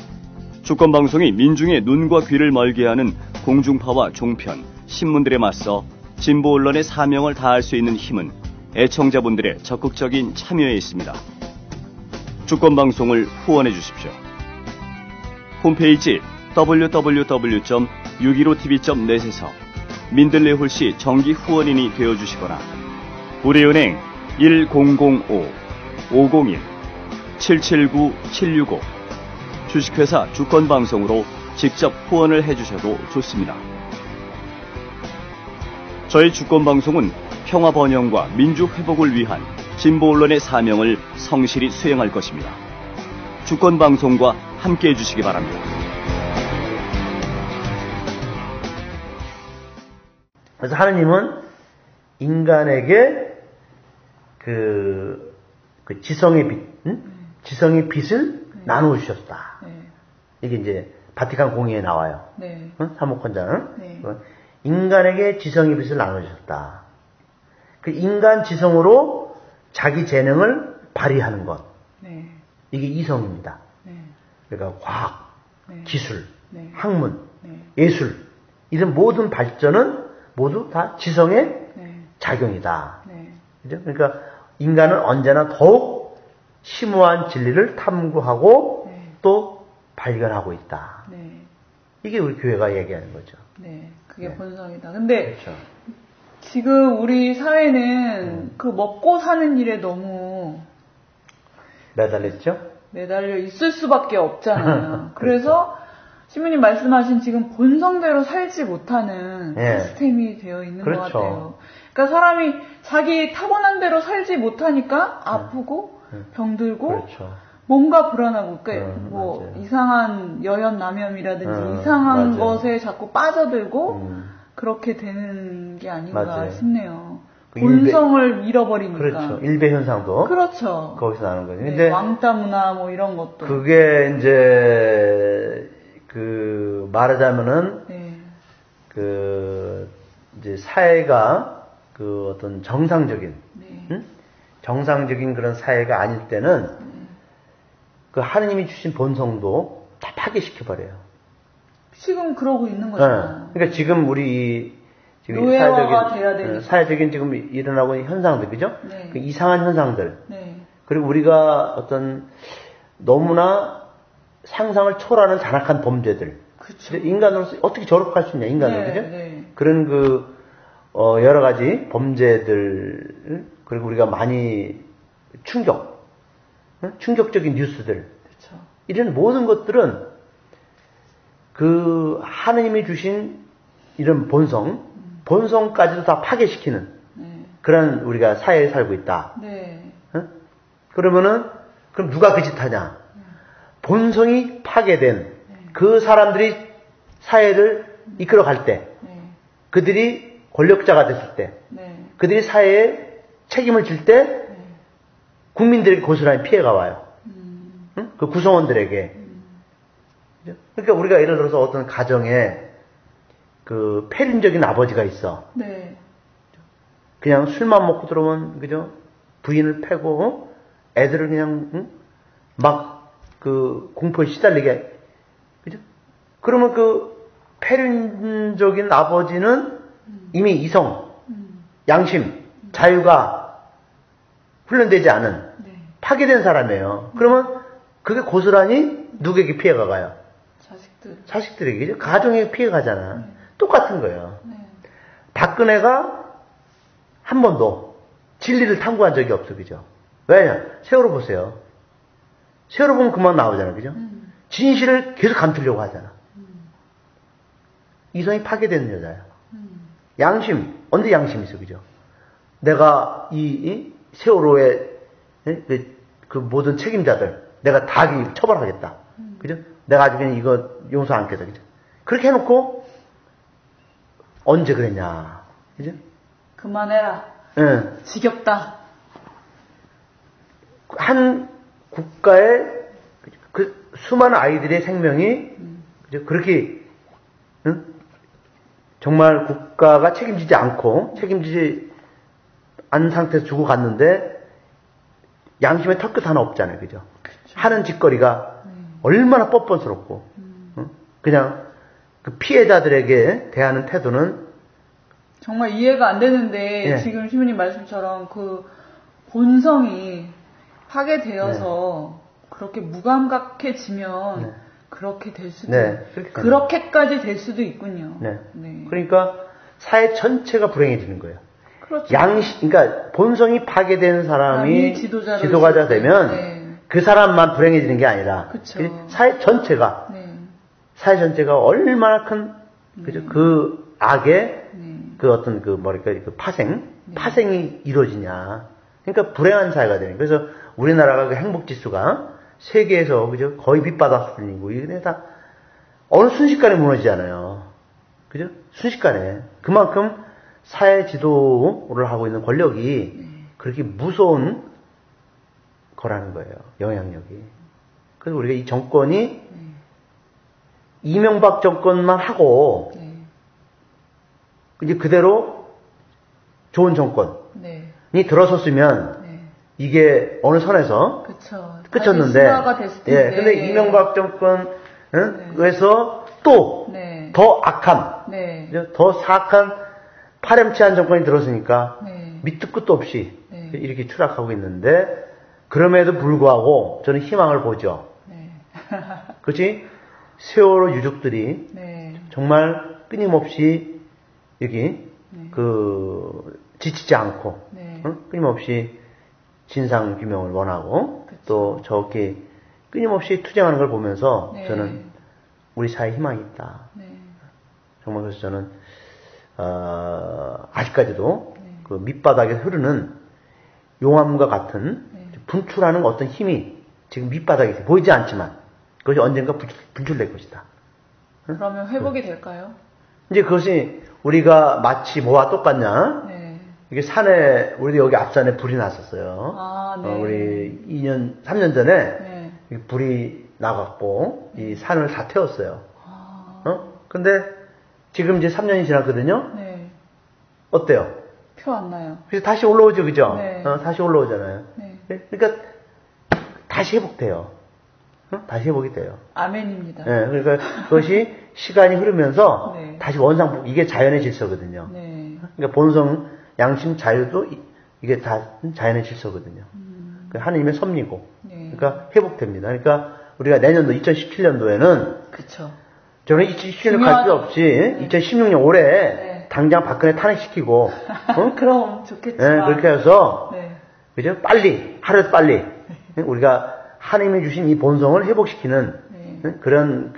주권방송이 민중의 눈과 귀를 멀게 하는 공중파와 종편, 신문들에 맞서 진보 언론의 사명을 다할 수 있는 힘은 애청자분들의 적극적인 참여에 있습니다. 주권방송을 후원해 주십시오. 홈페이지 www.615tv.net에서 민들레 홀씨 정기 후원인이 되어주시거나 우리은행 1005-501-779-765 주식회사 주권방송으로 직접 후원을 해주셔도 좋습니다. 저희 주권방송은 평화 번영과 민주 회복을 위한 진보 언론의 사명을 성실히 수행할 것입니다. 주권방송과 함께해 주시기 바랍니다. 그래서 하느님은 인간에게 그 지성의 빛, 지성의 빛을 나누어 주셨다. 이게 이제 바티칸 공의에 나와요. 사목헌장. 인간에게 지성의 빛을 나누어 주셨다. 그 인간 지성으로 자기 재능을 발휘하는 것. 이게 이성입니다. 그러니까 과학, 기술, 학문, 예술 이런 모든 발전은 모두 다 지성의 작용이다. 그죠? 그러니까 인간은 언제나 더욱 심오한 진리를 탐구하고 또 발견하고 있다. 이게 우리 교회가 얘기하는 거죠. 그게 본성이다. 근데 그렇죠. 지금 우리 사회는 그 먹고 사는 일에 너무 매달려 있을 수밖에 없잖아요. 그래서 신부님 말씀하신 지금 본성대로 살지 못하는 시스템이 되어 있는 것 같아요. 그러니까 사람이 자기 타고난 대로 살지 못하니까 아프고 병들고 뭔가 불안하고 그러니까 뭐 이상한 여연남염이라든지 이상한 것에 자꾸 빠져들고 그렇게 되는 게 아닌가 싶네요. 본성을 잃어버리니까. 그렇죠. 일배 현상도. 그렇죠. 거기서 나는 거죠. 근데 왕따 문화 뭐 이런 것도. 그게 이제 말하자면은 이제 사회가 어떤 정상적인 정상적인 그런 사회가 아닐 때는 그 하느님이 주신 본성도 다 파괴시켜 버려요. 지금 그러고 있는 거잖아요. 그러니까 지금 우리 지금 사회적인 지금 일어나고 있는 현상들, 그죠? 그 이상한 현상들. 그리고 우리가 어떤 너무나 상상을 초월하는 잔악한 범죄들. 그쵸. 인간으로서 어떻게 저렇게 할 수 있냐, 인간은, 그죠? 그런 여러 가지 범죄들, 그리고 우리가 많이 충격적인 뉴스들. 그쵸. 이런 모든 것들은 그 하느님이 주신 이런 본성까지도 다 파괴시키는 그런 우리가 사회에 살고 있다. 그러면은 그럼 누가 그 짓 하냐? 본성이 파괴된 그 사람들이 사회를 이끌어갈 때, 그들이 권력자가 됐을 때, 그들이 사회에 책임을 질 때 국민들에게 고스란히 피해가 와요. 그 구성원들에게. 그러니까 우리가 예를 들어서 어떤 가정에 그 폐륜적인 아버지가 있어. 그냥 술만 먹고 들어오면 그죠? 부인을 패고 애들을 그냥 막 그 공포에 시달리게, 그죠? 그러면 그 폐륜적인 아버지는 이미 이성, 양심, 자유가 훈련되지 않은 파괴된 사람이에요. 그러면 그게 고스란히 누구에게 피해가 가요? 자식들에게, 가정에 피해가 가잖아. 똑같은 거예요. 박근혜가 한 번도 진리를 탐구한 적이 없어, 그죠? 왜냐? 세월호 보세요. 세월호 보면 그만 나오잖아, 그죠? 진실을 계속 감추려고 하잖아. 이성이 파괴되는 여자야. 양심, 언제 양심이 있어, 그죠? 내가 이 세월호의 그 모든 책임자들, 내가 다 처벌하겠다. 그죠? 내가 아주 그냥 이거 용서 안 하겠다, 그죠? 그렇게 해놓고, 언제 그랬냐, 그죠? 그만해라. 지겹다. 한 국가의 그 수많은 아이들의 생명이 그죠? 그렇게 정말 국가가 책임지지 않고 책임지지 않은 상태에서 죽어갔는데 양심의 털끝 하나 없잖아요, 그죠? 그렇죠. 하는 짓거리가 얼마나 뻔뻔스럽고, 그냥 그 피해자들에게 대하는 태도는 정말 이해가 안 되는데, 예. 지금 시부님 말씀처럼 그 본성이 파괴되어서 그렇게 무감각해지면 네. 그렇게 될 수도, 그렇게까지 될 수도 있군요. 네. 그러니까 사회 전체가 불행해지는 거예요. 그렇죠. 그러니까 본성이 파괴된 사람이 지도자가 되면 그 사람만 불행해지는 게 아니라 사회 전체가 얼마나 큰 그죠? 그 악의 그 어떤 그 뭐랄까 그 파생이 이루어지냐. 그러니까 불행한 사회가 되는. 그래서 우리나라가 그 행복 지수가 세계에서 그죠? 거의 밑바닥 수준이고 이게 다 어느 순식간에 무너지잖아요. 그죠? 순식간에. 그만큼 사회 지도를 하고 있는 권력이 그렇게 무서운 거라는 거예요. 영향력이. 그래서 우리가 이 정권이 이명박 정권만 하고 이제 그대로 좋은 정권이 들어섰으면 이게 어느 선에서 끝쳤는데, 근데 이명박 정권에서 또 더 악한, 더 사악한 파렴치한 정권이 들었으니까 밑도 끝도 없이 이렇게 추락하고 있는데, 그럼에도 불구하고 저는 희망을 보죠. 그렇지? 세월호 유족들이 정말 끊임없이 여기 지치지 않고 끊임없이 진상 규명을 원하고 또 저렇게 끊임없이 투쟁하는 걸 보면서 저는 우리 사회에 희망이 있다. 정말 그래서 저는 아직까지도 그 밑바닥에 흐르는 용암과 같은 분출하는 어떤 힘이 지금 밑바닥에 보이지 않지만 그것이 언젠가 분출될 것이다. 그러면 회복이 될까요? 이제 그것이 우리가 마치 뭐와 똑같냐? 이게 산에, 우리도 여기 앞산에 불이 났었어요. 우리 3년 전에 불이 나갔고, 이 산을 다 태웠어요. 근데 지금 이제 3년이 지났거든요? 어때요? 표 안 나요. 그래서 다시 올라오죠, 그죠? 다시 올라오잖아요. 그러니까 다시 회복돼요. 다시 회복이 돼요. 아멘입니다. 그러니까 그것이 시간이 흐르면서 다시 원상복, 이게 자연의 질서거든요. 그러니까 본성, 양심, 자유도 이게 다 자연의 질서거든요. 하나님의 섭리고. 그러니까 회복됩니다. 그러니까 우리가 내년도 2017년도에는 저는 2017년 갈 필요 없이 2016년 올해 당장 박근혜 탄핵시키고 그럼 좋겠죠. 그렇게 해서 그죠? 빨리 하루에도 빨리 우리가 하나님이 주신 이 본성을 회복시키는 그런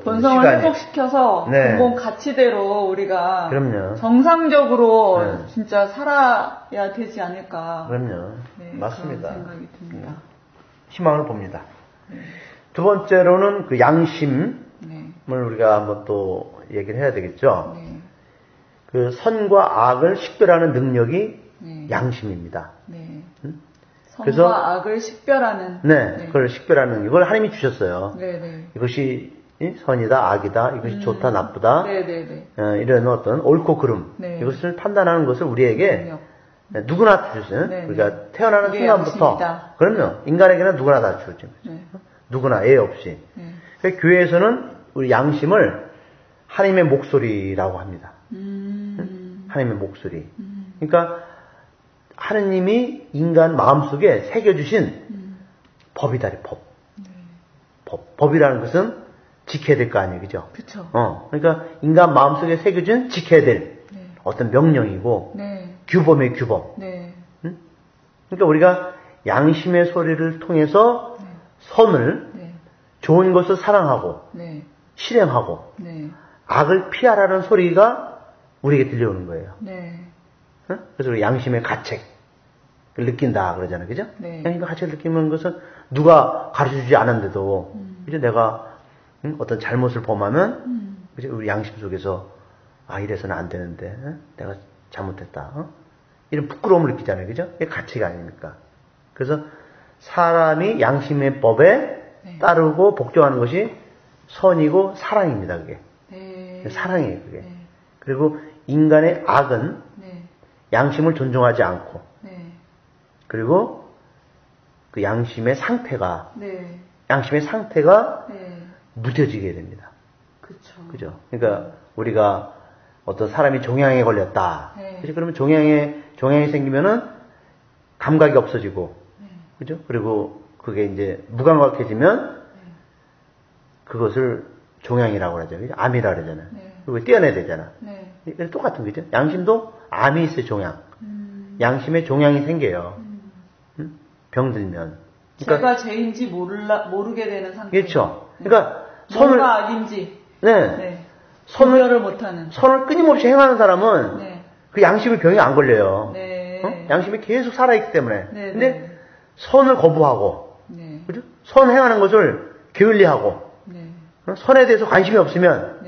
본성을 시간이. 회복시켜서 근본 가치대로 우리가 정상적으로 진짜 살아야 되지 않을까. 그럼요. 맞습니다. 그런 생각이 듭니다. 희망을 봅니다. 두 번째로는 그 양심을 우리가 한번 또 얘기를 해야 되겠죠. 그 선과 악을 식별하는 능력이 양심입니다. 선과 악을 식별하는. 그걸 식별하는 능력. 이걸 하나님이 주셨어요. 이것이 선이다, 악이다, 이것이 좋다, 나쁘다. 이런 어떤 옳고 그름. 이것을 판단하는 것을 우리에게 누구나 주셨어요. 우리가 태어나는 순간부터. 그럼요. 인간에게는 누구나 다 주어진 거죠. 누구나 예 없이. 그러니까 교회에서는 우리 양심을 하나님의 목소리라고 합니다. 하나님의 목소리. 그러니까 하느님이 인간 마음속에 새겨주신 법이다, 법. 법이라는 것은 지켜야 될 거 아니에요, 그죠? 그러니까 인간 마음속에 새겨준 지켜야 될 어떤 명령이고, 규범의 규범. 그러니까 우리가 양심의 소리를 통해서 선을, 좋은 것을 사랑하고, 실행하고, 악을 피하라는 소리가 우리에게 들려오는 거예요. 그래서 우리 양심의 가책을 느낀다 그러잖아요, 그죠? 양심의 가책을 느끼는 것은 누가 가르쳐주지 않았는데도, 그죠? 내가 어떤 잘못을 범하면, 그죠? 우리 양심 속에서 이래서는 안 되는데, 내가 잘못했다. 이런 부끄러움을 느끼잖아요, 그죠? 이게 가책이 아닙니까? 그래서 사람이 양심의 법에 따르고 복종하는 것이 선이고 사랑입니다, 그게. 사랑이에요, 그게. 그리고 인간의 악은 양심을 존중하지 않고, 그리고 그 양심의 상태가 무뎌지게 됩니다. 그죠? 그러니까 우리가 어떤 사람이 종양에 걸렸다. 그죠? 그러면 종양이 생기면은 감각이 없어지고, 그죠? 그리고 그게 이제 무감각해지면 그것을 종양이라고 하죠. 그죠? 암이라고 그러잖아요. 그리고 떼어내야 되잖아. 똑같은 거죠. 양심도 암이 있어요, 종양. 양심에 종양이 생겨요. 병들면. 그러니까 제가 죄인지 모르게 되는 상태. 그렇죠. 그러니까 뭐가 악인지. 손을 못하는. 손을 끊임없이 행하는 사람은 그 양심의 병이 안 걸려요. 양심이 계속 살아있기 때문에. 근데 손을 거부하고, 그죠? 손 행하는 것을 게을리하고, 손에 대해서 관심이 없으면,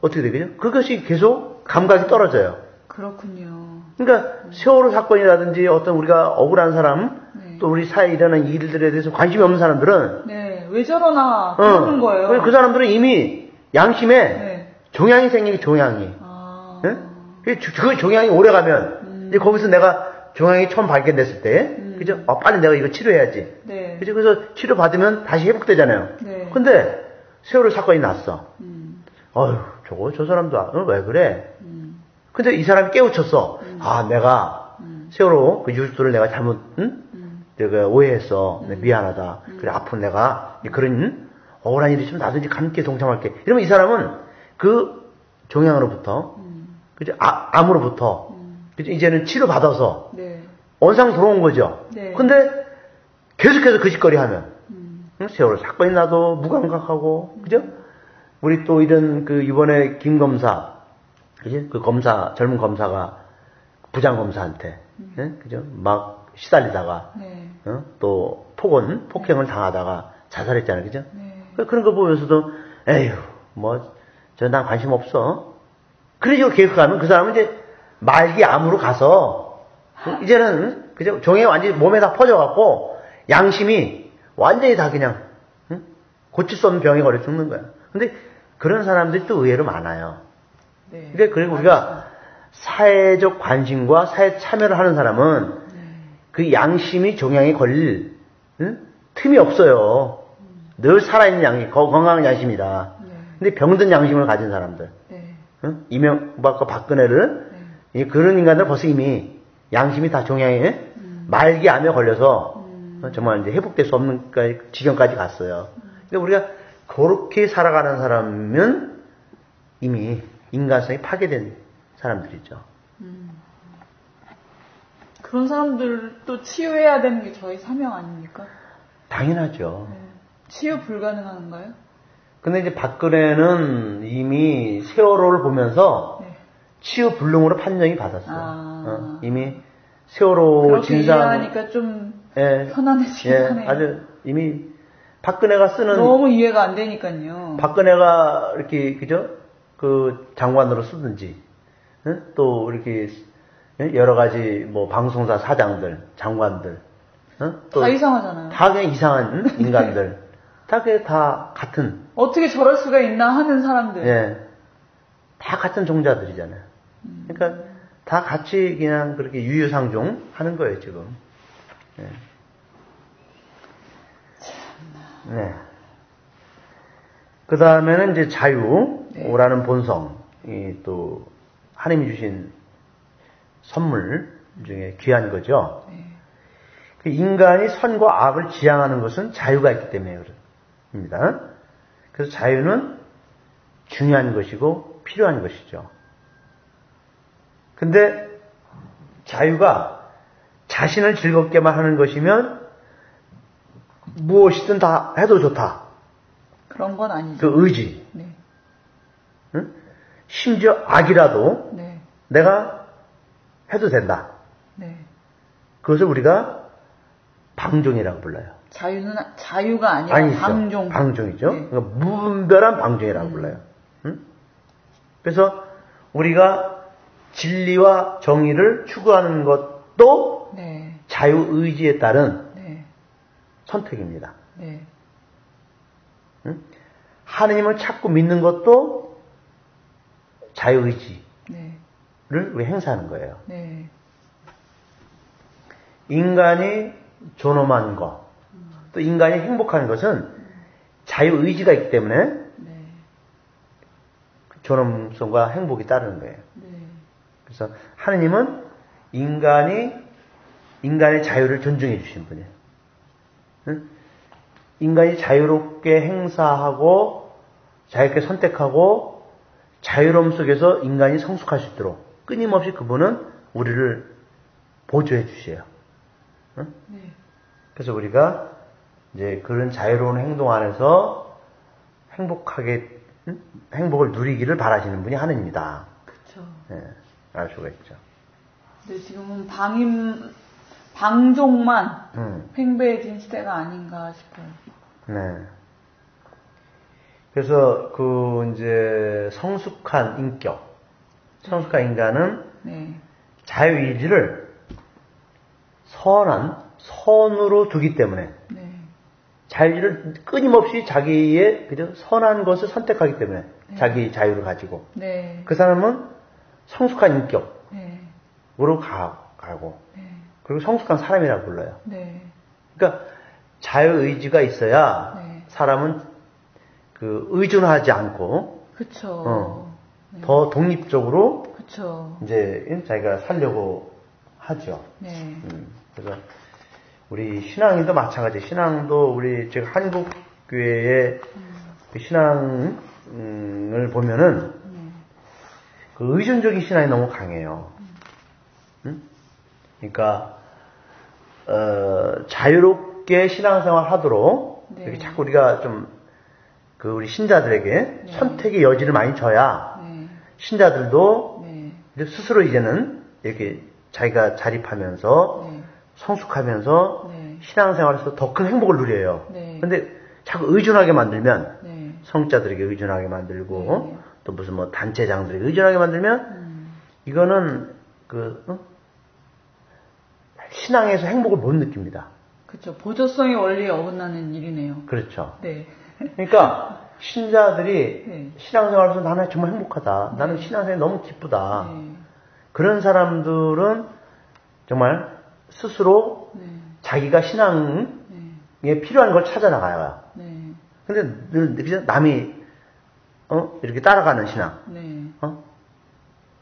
어떻게 되겠죠? 그것이 계속 감각이 떨어져요. 그렇군요. 그러니까 세월호 사건이라든지 어떤 우리가 억울한 사람, 또 우리 사회에 일어나는 일들에 대해서 관심이 없는 사람들은 왜 저러나 그러는 거예요. 그 사람들은 이미 양심에 종양이 생기는 종양이. 그 종양이 오래가면 이제 거기서 내가 종양이 처음 발견됐을 때, 그죠? 빨리 내가 이거 치료해야지. 그죠? 그래서 치료 받으면 다시 회복되잖아요. 근데 세월호 사건이 났어. 저 사람도 왜 그래? 근데 이 사람이 깨우쳤어. 내가 세월호 그 유수를 내가 잘못 내가 오해했어. 미안하다. 그래 앞으로 내가 그런 억울한 일이 좀 나도 이제 함께 동참할게. 이러면 이 사람은 그 종양으로부터 그죠? 암으로부터 그죠? 이제는 치료 받아서 원상 들어온 거죠. 근데 계속해서 그 짓거리 하면 세월호 사건이 나도 무감각하고 그죠? 우리 또 이런 그 이번에 김 검사 그죠? 그 젊은 검사가 부장 검사한테 그죠? 막 시달리다가 또 폭행을 당하다가 자살했잖아요. 그죠? 그런 거 보면서도 에휴 난 관심 없어. 그래서 계획하면 그 사람은 이제 말기 암으로 가서 이제는 그죠? 종에 완전히 몸에 다 퍼져갖고 양심이 완전히 다 그냥 고칠 수 없는 병에 걸려 죽는 거야. 근데 그런 사람들이 또 의외로 많아요. 그리고 우리가 사회적 관심과 사회 참여를 하는 사람은 그 양심이 종양에 걸릴 틈이 없어요. 늘 살아있는 양심, 건강한 양심이다. 근데 병든 양심을 가진 사람들, 이명박과 박근혜를 그런 인간들 벌써 이미 양심이 다 종양에 말기암에 걸려서 정말 이제 회복될 수 없는 지경까지 갔어요. 근데 우리가 그렇게 살아가는 사람은 이미 인간성이 파괴된 사람들이죠. 그런 사람들도 치유해야 되는 게 저희 사명 아닙니까? 당연하죠. 치유 불가능한가요? 근데 이제 박근혜는 이미 세월호를 보면서 치유 불능으로 판정이 받았어요. 이미 세월호 진상. 그렇게 이해하니까 좀 편안해지긴 하네요. 아주 이미 박근혜가 쓰는. 너무 이해가 안 되니까요. 박근혜가 이렇게, 그죠? 그 장관으로 쓰든지, 또 이렇게 여러 가지 방송사 사장들, 장관들, 또 다 이상하잖아요. 다 그냥 이상한 인간들. 다 같은. 어떻게 저럴 수가 있나 하는 사람들. 다 같은 종자들이잖아요. 그러니까 다 같이 그냥 그렇게 유유상종 하는 거예요, 지금. 그 다음에는 이제 자유라는 본성이 또 하나님이 주신 선물 중에 귀한 거죠. 그 인간이 선과 악을 지향하는 것은 자유가 있기 때문에 그렇습니다. 그래서 자유는 중요한 것이고 필요한 것이죠. 근데 자유가 자신을 즐겁게만 하는 것이면 무엇이든 다 해도 좋다. 그런 건 아니죠. 그 의지. 응? 심지어 악이라도 내가 해도 된다. 그것을 우리가 방종이라고 불러요. 자유가 아니라 아니죠. 방종. 방종이죠. 그러니까 무분별한 방종이라고 불러요. 응? 그래서 우리가 진리와 정의를 추구하는 것도 자유의지에 따른 선택입니다. 응? 하느님을 찾고 믿는 것도 자유의지를 우리 행사하는 거예요. 인간이 존엄한 거, 또 인간이 행복한 것은 자유의지가 있기 때문에 네. 존엄성과 행복이 따르는 거예요. 네. 그래서 하느님은 인간의 자유를 존중해 주신 분이에요. 응? 인간이 자유롭게 행사하고 자유롭게 선택하고 자유로움 속에서 인간이 성숙할 수 있도록 끊임없이 그분은 우리를 보조해 주셔요. 응? 네. 그래서 우리가 이제 그런 자유로운 행동 안에서 행복을 누리기를 바라시는 분이 하느님이다. 그렇죠. 네, 알 수가 있죠. 근데 지금은 방종만 팽배해진 시대가 아닌가 싶어요. 네. 그래서 이제 성숙한 인격, 성숙한 인간은 네. 자유의지를 선으로 두기 때문에 네. 자유를 끊임없이 자기의 그죠? 선한 것을 선택하기 때문에 네. 자기 자유를 가지고 네. 그 사람은 성숙한 인격으로 가고 네. 그리고 성숙한 사람이라고 불러요. 네. 그러니까 자유의지가 있어야 네. 사람은 의존하지 않고 그쵸. 네. 더 독립적으로 그쵸. 이제 자기가 살려고 하죠. 네. 그래서 우리 신앙인도 마찬가지. 신앙도 우리 제가 한국 교회의 신앙을 보면은 그 의존적인 신앙이 너무 강해요. 그러니까 자유롭게 신앙생활 하도록 네. 이렇게 자꾸 우리가 좀 우리 신자들에게 네. 선택의 여지를 많이 줘야 네. 신자들도 네. 스스로 이제는 이렇게 자기가 자립하면서 네. 성숙하면서 네. 신앙생활에서 더 큰 행복을 누려요. 네. 근데 자꾸 의존하게 만들면 네. 성자들에게 의존하게 만들고 네. 또 무슨 단체장들에게 의존하게 만들면 이거는 신앙에서 행복을 못 느낍니다. 그렇죠. 보조성의 원리에 어긋나는 일이네요. 그렇죠. 네. 그러니까 신자들이 네. 신앙생활에서 나는 정말 행복하다. 네. 나는 신앙생활이 너무 기쁘다. 네. 그런 사람들은 정말 스스로 네. 자기가 신앙에 네. 필요한 걸 찾아 나가요. 네. 근데 늘 남이 이렇게 따라가는 신앙, 네.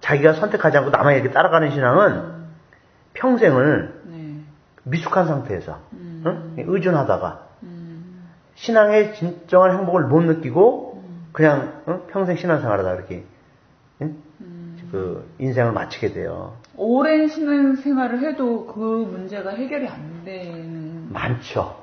자기가 선택하지 않고 남에게 이렇게 따라가는 신앙은 평생을 네. 미숙한 상태에서 의존하다가 신앙의 진정한 행복을 못 느끼고 그냥 평생 신앙생활하다 이렇게 그 인생을 마치게 돼요. 오랜 신앙생활을 해도 그 문제가 해결이 안 되는 많죠.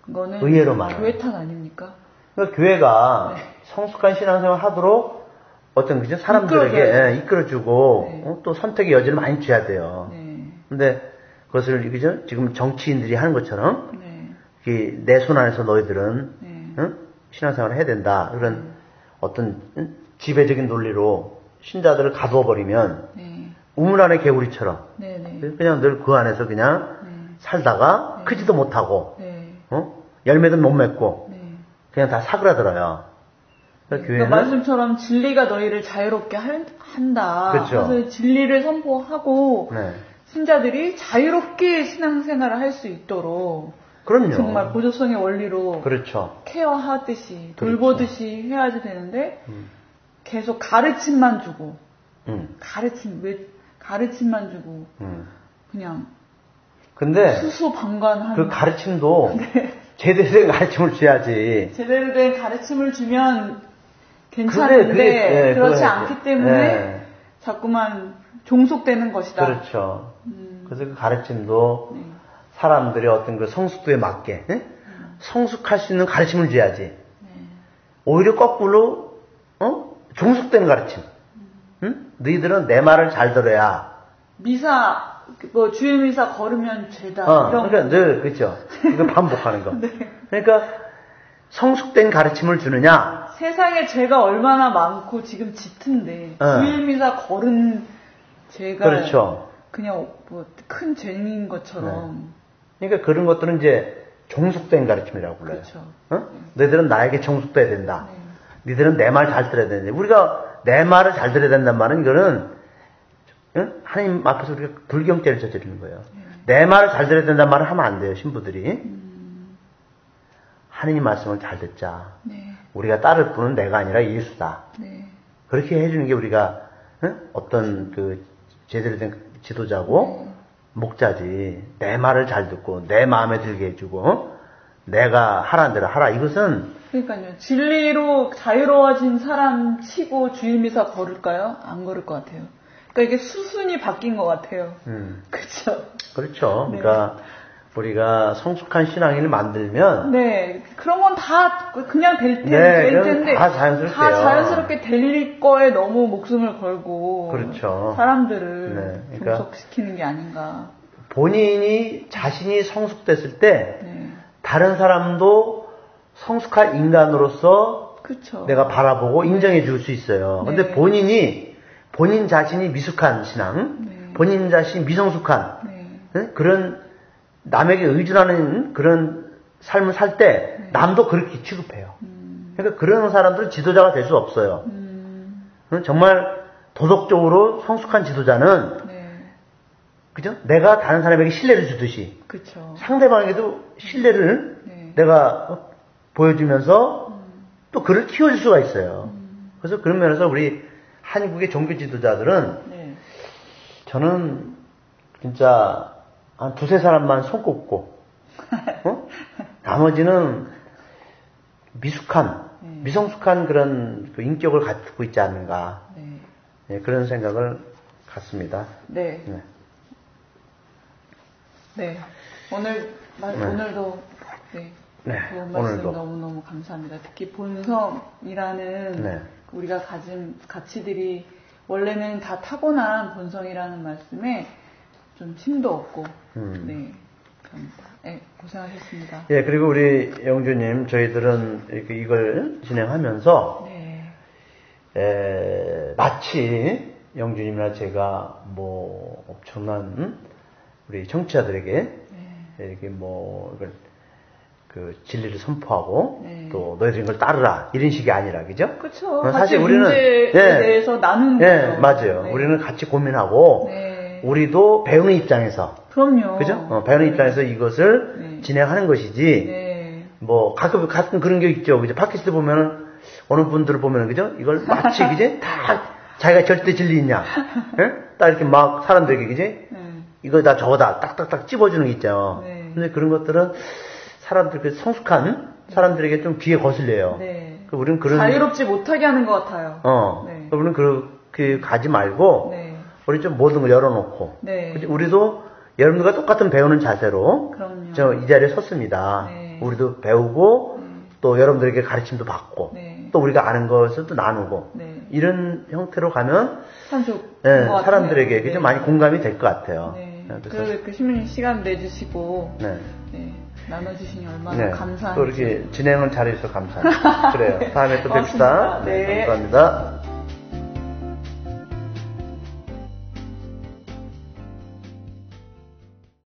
그거는 의외로 많아요. 교회 탓 아닙니까? 그러니까 교회가 네. 성숙한 신앙생활 하도록 어떤 그죠 사람들에게 이끌어주고 네. 또 선택의 여지를 많이 줘야 돼요. 네. 근데 그것을 그죠 지금 정치인들이 하는 것처럼 네. 내 손 안에서 너희들은 네. 신앙생활을 해야 된다. 그런 어떤 지배적인 논리로 신자들을 가두어 버리면 네. 우물 안의 개구리처럼 네, 네. 그냥 늘 그 안에서 그냥 네. 살다가 네. 크지도 못하고 네. 열매도 못 맺고 네. 그냥 다 사그라들어요. 그러니까 교회는 말씀처럼 진리가 너희를 자유롭게 한다. 그렇죠. 그래서 진리를 선포하고 네. 신자들이 자유롭게 신앙생활을 할 수 있도록 그럼요. 정말 보조성의 원리로 그렇죠. 케어하듯이 돌보듯이 그렇죠. 해야지 되는데 계속 가르침만 주고 가르침만 주고 그냥 근데 수수방관하는 그 가르침도 네. 제대로 된 가르침을 줘야지. 제대로 된 가르침을 주면 괜찮은데 네, 그렇지 않기 때문에 네. 자꾸만 종속되는 것이다. 그렇죠. 그래서 그 가르침도 네. 사람들의 어떤 그 성숙도에 맞게 성숙할 수 있는 가르침을 줘야지. 네. 오히려 거꾸로 종속되는 가르침. 너희들은 내 말을 잘 들어야. 미사 주일 미사 걸으면 죄다. 이런 그러니까 늘 그렇죠. 이거 반복하는 거. 네. 그러니까 성숙된 가르침을 주느냐. 세상에 죄가 얼마나 많고 지금 짙은데 주일 미사 걸은 죄가 그렇죠. 그냥 큰 죄인 것처럼. 네. 그러니까 그런 것들은 이제 종속된 가르침이라고 불러요. 그렇죠. 너희들은 나에게 종속돼야 된다. 네. 너희들은 내 말 잘 들어야 된다. 우리가 내 말을 잘 들어야 된다는 말은 이거는 하나님 앞에서 우리가 불경죄를 저지르는 거예요. 내 말을 잘 들어야 된다는 말을 하면 안 돼요, 신부들이. 하느님 말씀을 잘 듣자. 네. 우리가 따를 분은 내가 아니라 예수다. 네. 그렇게 해주는 게 우리가 어떤 그 제대로 된 지도자고 목자지. 내 말을 잘 듣고 내 마음에 들게 해주고 내가 하라는 대로 하라. 이것은 그러니까요. 진리로 자유로워진 사람 치고 주일미사 걸을까요? 안 걸을 것 같아요. 그러니까 이게 수순이 바뀐 것 같아요. 그렇죠. 그렇죠. 네. 그러니까 우리가 성숙한 신앙인을 만들면 네 그런 건 다 그냥 될 텐데 다 자연스럽게 될 거에 너무 목숨을 걸고 그렇죠. 사람들을 그러니까 종속시키는 게 아닌가. 본인이 자신이 성숙됐을 때 다른 사람도 성숙한 인간으로서 그쵸. 내가 바라보고 인정해 줄 수 있어요. 근데 본인 자신이 미숙한 신앙, 본인 자신이 미성숙한 그런 남에게 의존하는 그런 삶을 살 때 남도 그렇게 취급해요. 그러니까 그런 사람들은 지도자가 될 수 없어요. 정말 도덕적으로 성숙한 지도자는 그죠? 내가 다른 사람에게 신뢰를 주듯이 그쵸. 상대방에게도 신뢰를 내가 보여주면서 또 그를 키워줄 수가 있어요. 그래서 그런 면에서 우리 한국의 종교 지도자들은 저는 진짜 한 두세 사람만 손꼽고 나머지는 미성숙한 그런 그 인격을 갖고 있지 않는가 그런 생각을 갖습니다. 네. 오늘도 좋은 말씀 너무너무 감사합니다. 특히 본성이라는 우리가 가진 가치들이 원래는 다 타고난 본성이라는 말씀에 좀 힘도 없고 그럽니다. 고생하셨습니다. 예, 그리고 우리 영주님 저희들은 이렇게 이걸 진행하면서 마치 영주님이나 제가 뭐 엄청난 우리 청취자들에게 이렇게 뭐 이걸 그 진리를 선포하고 또 너희들이 이걸 따르라 이런 식이 아니라 그죠? 그렇죠. 사실 우리는 문제에 대해서 나누는 거예요. 맞아요. 우리는 같이 고민하고 우리도 배우는 입장에서 그럼요. 그죠? 배우는 입장에서 이것을 진행하는 것이지 뭐 가끔 그런 게 있죠. 그죠? 팟캐스트 보면은 어느 분들을 보면은 그죠? 이걸 마치 그지? 다 자기가 절대 진리 있냐? 딱 이렇게 막 사람들에게 그지? 이거다 저거다 딱딱딱 찝어주는 게 있죠. 근데 그런 것들은 사람들 성숙한 사람들에게 좀 귀에 거슬려요. 우리는 그런 자유롭지 못하게 하는 것 같아요. 우리는 그렇게 가지 말고 우리 좀 모든 걸 열어놓고 우리도 여러분들과 똑같은 배우는 자세로 저 이 자리에 섰습니다. 우리도 배우고 또 여러분들에게 가르침도 받고 또 우리가 아는 것을 또 나누고 이런 형태로 가면 사람들에게 그죠? 많이 공감이 될 것 같아요. 그래서 그 시간 내주시고 나눠주시니 얼마나 감사한지. 또 이렇게 진행을 잘해주셔서 감사합니다. 그래요. 다음에 또 뵙시다. 네. 감사합니다.